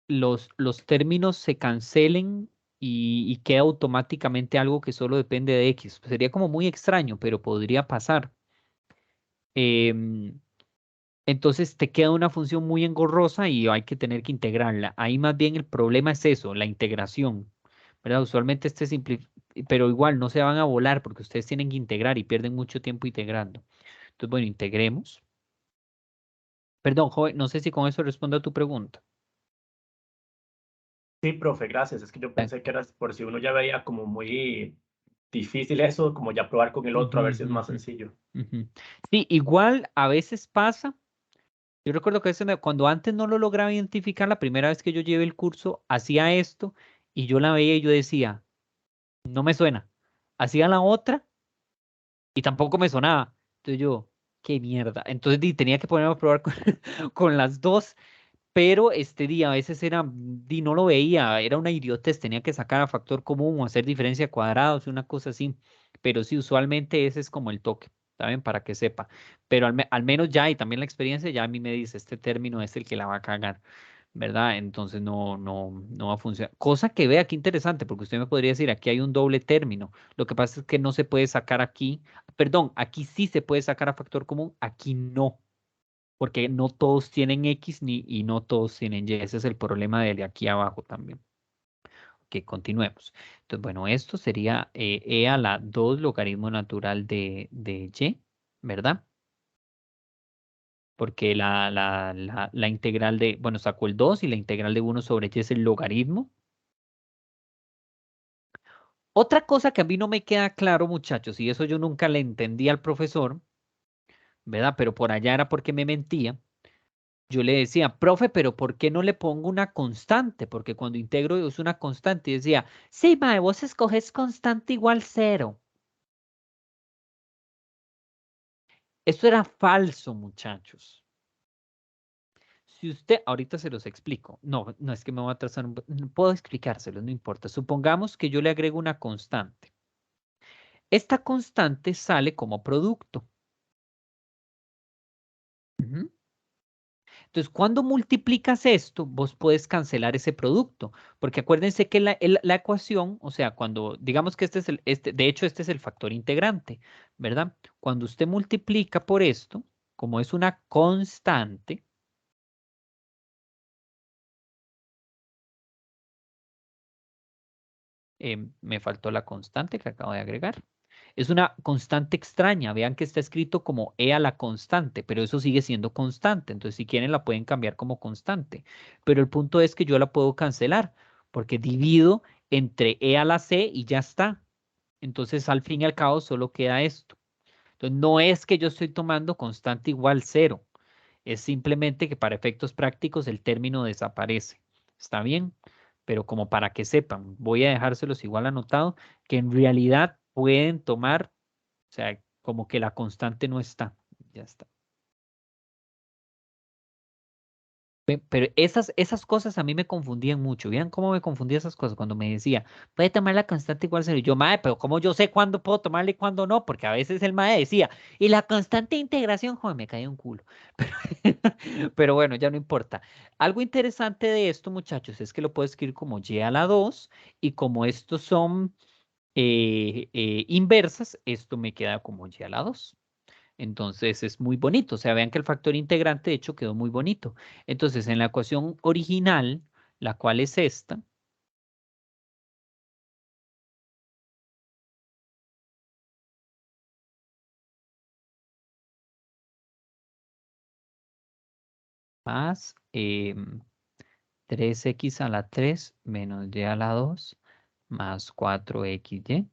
los términos se cancelen y queda automáticamente algo que solo depende de X. Sería como muy extraño, pero podría pasar. Em, entonces te queda una función muy engorrosa y hay que tener que integrarla. Ahí más bien el problema es eso, la integración, ¿verdad? Usualmente pero igual no se van a volar porque ustedes tienen que integrar y pierden mucho tiempo integrando. Entonces, bueno, integremos. Perdón, joven, no sé si con eso respondo a tu pregunta. Sí, profe, gracias. Es que yo Eh, pensé que era por si uno ya veía como muy difícil eso, como ya probar con el otro, a ujú, ver si es más ujú, sencillo. ujú. Sí, igual a veces pasa. Yo recuerdo que cuando antes no lo lograba identificar, la primera vez que yo llevé el curso, hacía esto y yo la veía y yo decía, no me suena. Hacía la otra y tampoco me sonaba. Entonces yo, qué mierda. Entonces tenía que ponerme a probar con, con las dos, pero este día a veces no lo veía, era una idiotez, tenía que sacar a factor común o hacer diferencia de cuadrados, una cosa así. Pero sí, usualmente ese es como el toque, ¿saben? Para que sepa. Pero al menos ya, y también la experiencia, ya a mí me dice, este término es el que la va a cagar. ¿Verdad? Entonces no va a funcionar. Cosa que vea, qué interesante, porque usted me podría decir, aquí hay un doble término. Lo que pasa es que no se puede sacar aquí, perdón, aquí sí se puede sacar a factor común, aquí no, porque no todos tienen X y no todos tienen Y. Ese es el problema de aquí abajo también. Que continuemos. Entonces, bueno, esto sería E a la 2 logaritmo natural de Y, ¿verdad? Porque la integral de, bueno, sacó el 2 y la integral de 1 sobre Y es el logaritmo. Otra cosa que a mí no me queda claro, muchachos, y eso yo nunca le entendí al profesor, ¿verdad? Pero por allá era porque me mentía. Yo le decía, profe, pero ¿por qué no le pongo una constante? Porque cuando integro es una constante. Y decía, sí, mae, vos escoges constante igual cero. Esto era falso, muchachos. Si usted, ahorita se los explico. No es que me voy a atrasar no puedo explicárselos, no importa. Supongamos que yo le agrego una constante. Esta constante sale como producto. Ujú. Entonces, cuando multiplicas esto, vos puedes cancelar ese producto, porque acuérdense que la ecuación, o sea, cuando digamos que de hecho este es el factor integrante, ¿verdad? Cuando usted multiplica por esto, como es una constante, me faltó la constante que acabo de agregar. Es una constante extraña. Vean que está escrito como e a la constante, pero eso sigue siendo constante. Entonces, si quieren, la pueden cambiar como constante. Pero el punto es que yo la puedo cancelar porque divido entre e a la c y ya está. Entonces, al fin y al cabo, solo queda esto. Entonces, no es que yo estoy tomando constante igual cero. Es simplemente que para efectos prácticos el término desaparece. ¿Está bien? Pero como para que sepan, voy a dejárselos igual anotado, que en realidad pueden tomar, o sea, como que la constante no está. Ya está. Pero esas cosas a mí me confundían mucho. ¿Vean cómo me confundía esas cosas? Cuando me decía, puede tomar la constante igual cero. Yo, mae, pero ¿cómo yo sé cuándo puedo tomarla y cuándo no? Porque a veces el mae decía, y la constante de integración, joder, me caía un culo. Pero bueno, ya no importa. Algo interesante de esto, muchachos, es que lo puedo escribir como y a la 2 y como estos son inversas, esto me queda como y a la 2. Entonces es muy bonito. O sea, vean que el factor integrante, de hecho, quedó muy bonito. Entonces, en la ecuación original, la cual es esta, más 3x a la 3 menos y a la 2 más 4xy.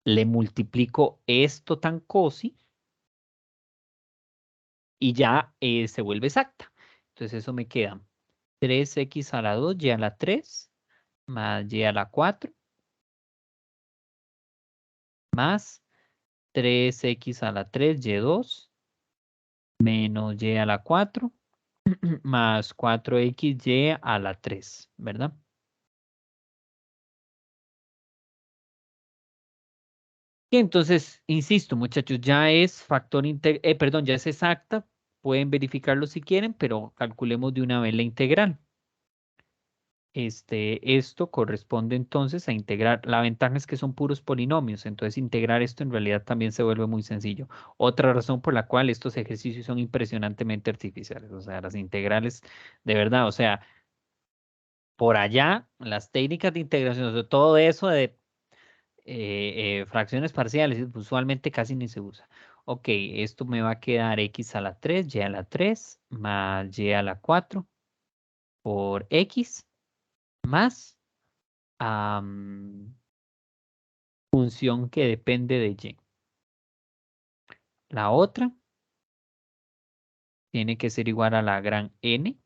Le multiplico esto tan cosi y ya se vuelve exacta. Entonces eso me queda 3x a la 2 y a la 3 más y a la 4 más 3x a la 3 y2 menos y a la 4 más 4xy a la 3, ¿verdad? Y entonces, insisto, muchachos, ya es perdón, ya es exacta. Pueden verificarlo si quieren, pero calculemos de una vez la integral. Esto corresponde entonces a integrar. La ventaja es que son puros polinomios, entonces integrar esto en realidad también se vuelve muy sencillo. Otra razón por la cual estos ejercicios son impresionantemente artificiales, o sea, las integrales, de verdad, o sea, por allá, las técnicas de integración, o sea, todo eso de fracciones parciales, usualmente casi ni se usa. Ok, esto me va a quedar x a la 3, y a la 3, más y a la 4 por x, más función que depende de y. La otra tiene que ser igual a la gran N.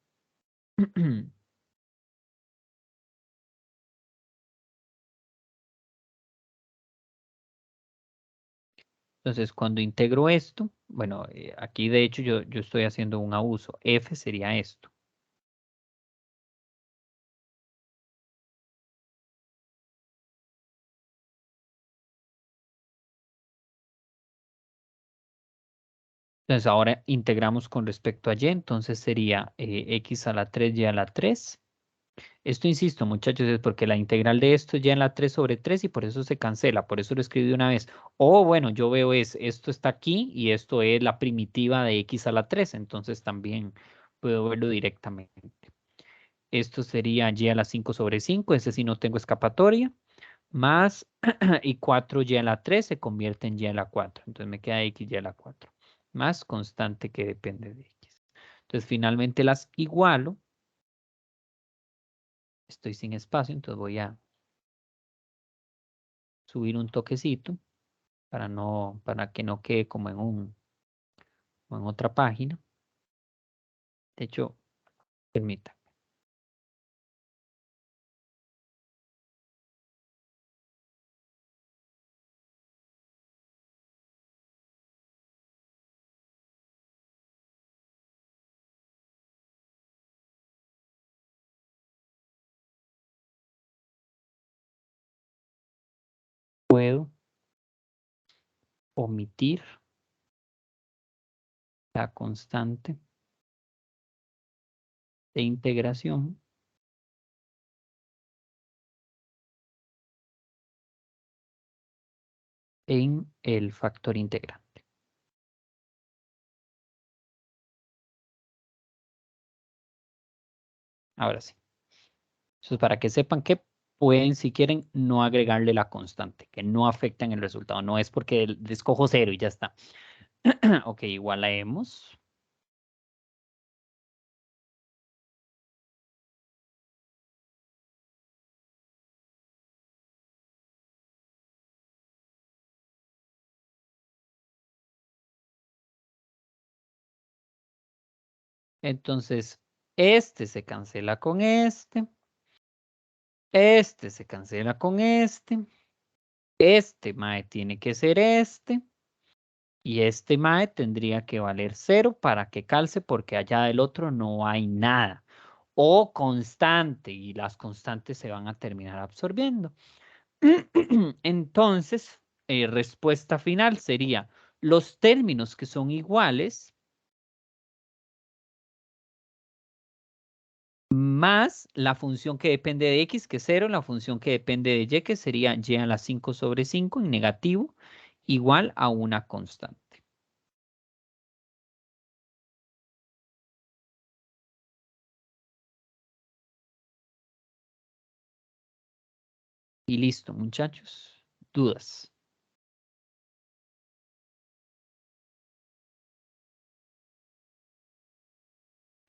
Entonces, cuando integro esto, bueno, aquí de hecho yo estoy haciendo un abuso. F sería esto. Entonces, ahora integramos con respecto a y, entonces sería x a la 3 y a la 3. Esto, insisto, muchachos, es porque la integral de esto es y en la 3 sobre 3 y por eso se cancela, por eso lo escribí de una vez. O bueno, yo veo esto está aquí y esto es la primitiva de x a la 3, entonces también puedo verlo directamente. Esto sería y a la 5 sobre 5, ese sí no tengo escapatoria, más y 4y a la 3 se convierte en y a la 4, entonces me queda x y a la 4, más constante que depende de x. Entonces finalmente las igualo. Estoy sin espacio, entonces voy a subir un toquecito para que no quede como en otra página. De hecho, permítanme. Puedo omitir la constante de integración en el factor integrante. Ahora sí. Eso es para que sepan que pueden, si quieren, no agregarle la constante, que no afecta en el resultado. No es porque escojo 0 y ya está. Ok, igual la hemos. Entonces, este se cancela con este. Este se cancela con este. Este, mae, tiene que ser este. Y este mae tendría que valer 0 para que calce porque allá del otro no hay nada. O constante y las constantes se van a terminar absorbiendo. Entonces, respuesta final sería los términos que son iguales más la función que depende de x, que es 0, la función que depende de y, que sería y a la 5 sobre 5 en negativo, igual a una constante. Y listo, muchachos. ¿Dudas?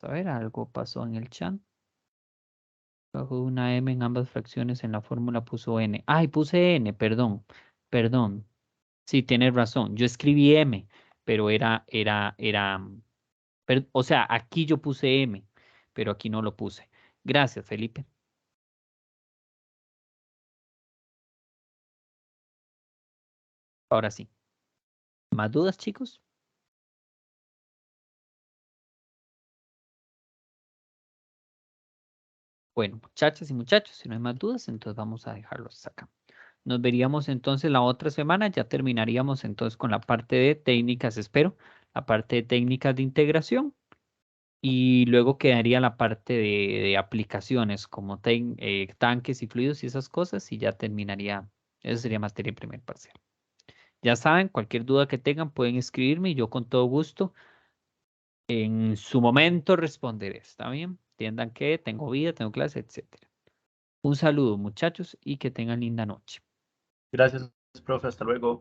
A ver, algo pasó en el chat. Bajo una m en ambas fracciones en la fórmula puso n. Ay, puse n, perdón. Perdón. Sí, tienes razón. Yo escribí m, pero o sea, aquí yo puse m, pero aquí no lo puse. Gracias, Felipe. Ahora sí. ¿Más dudas, chicos? Bueno, muchachas y muchachos, si no hay más dudas, entonces vamos a dejarlos acá. Nos veríamos entonces la otra semana, ya terminaríamos entonces con la parte de técnicas, espero, la parte de técnicas de integración y luego quedaría la parte de aplicaciones como tanques y fluidos y esas cosas y ya terminaría, eso sería materia de primer parcial. Ya saben, cualquier duda que tengan pueden escribirme y yo con todo gusto en su momento responderé, ¿está bien? Entiendan que tengo vida, tengo clase, etcétera. Un saludo, muchachos, y que tengan linda noche. Gracias, profe. Hasta luego.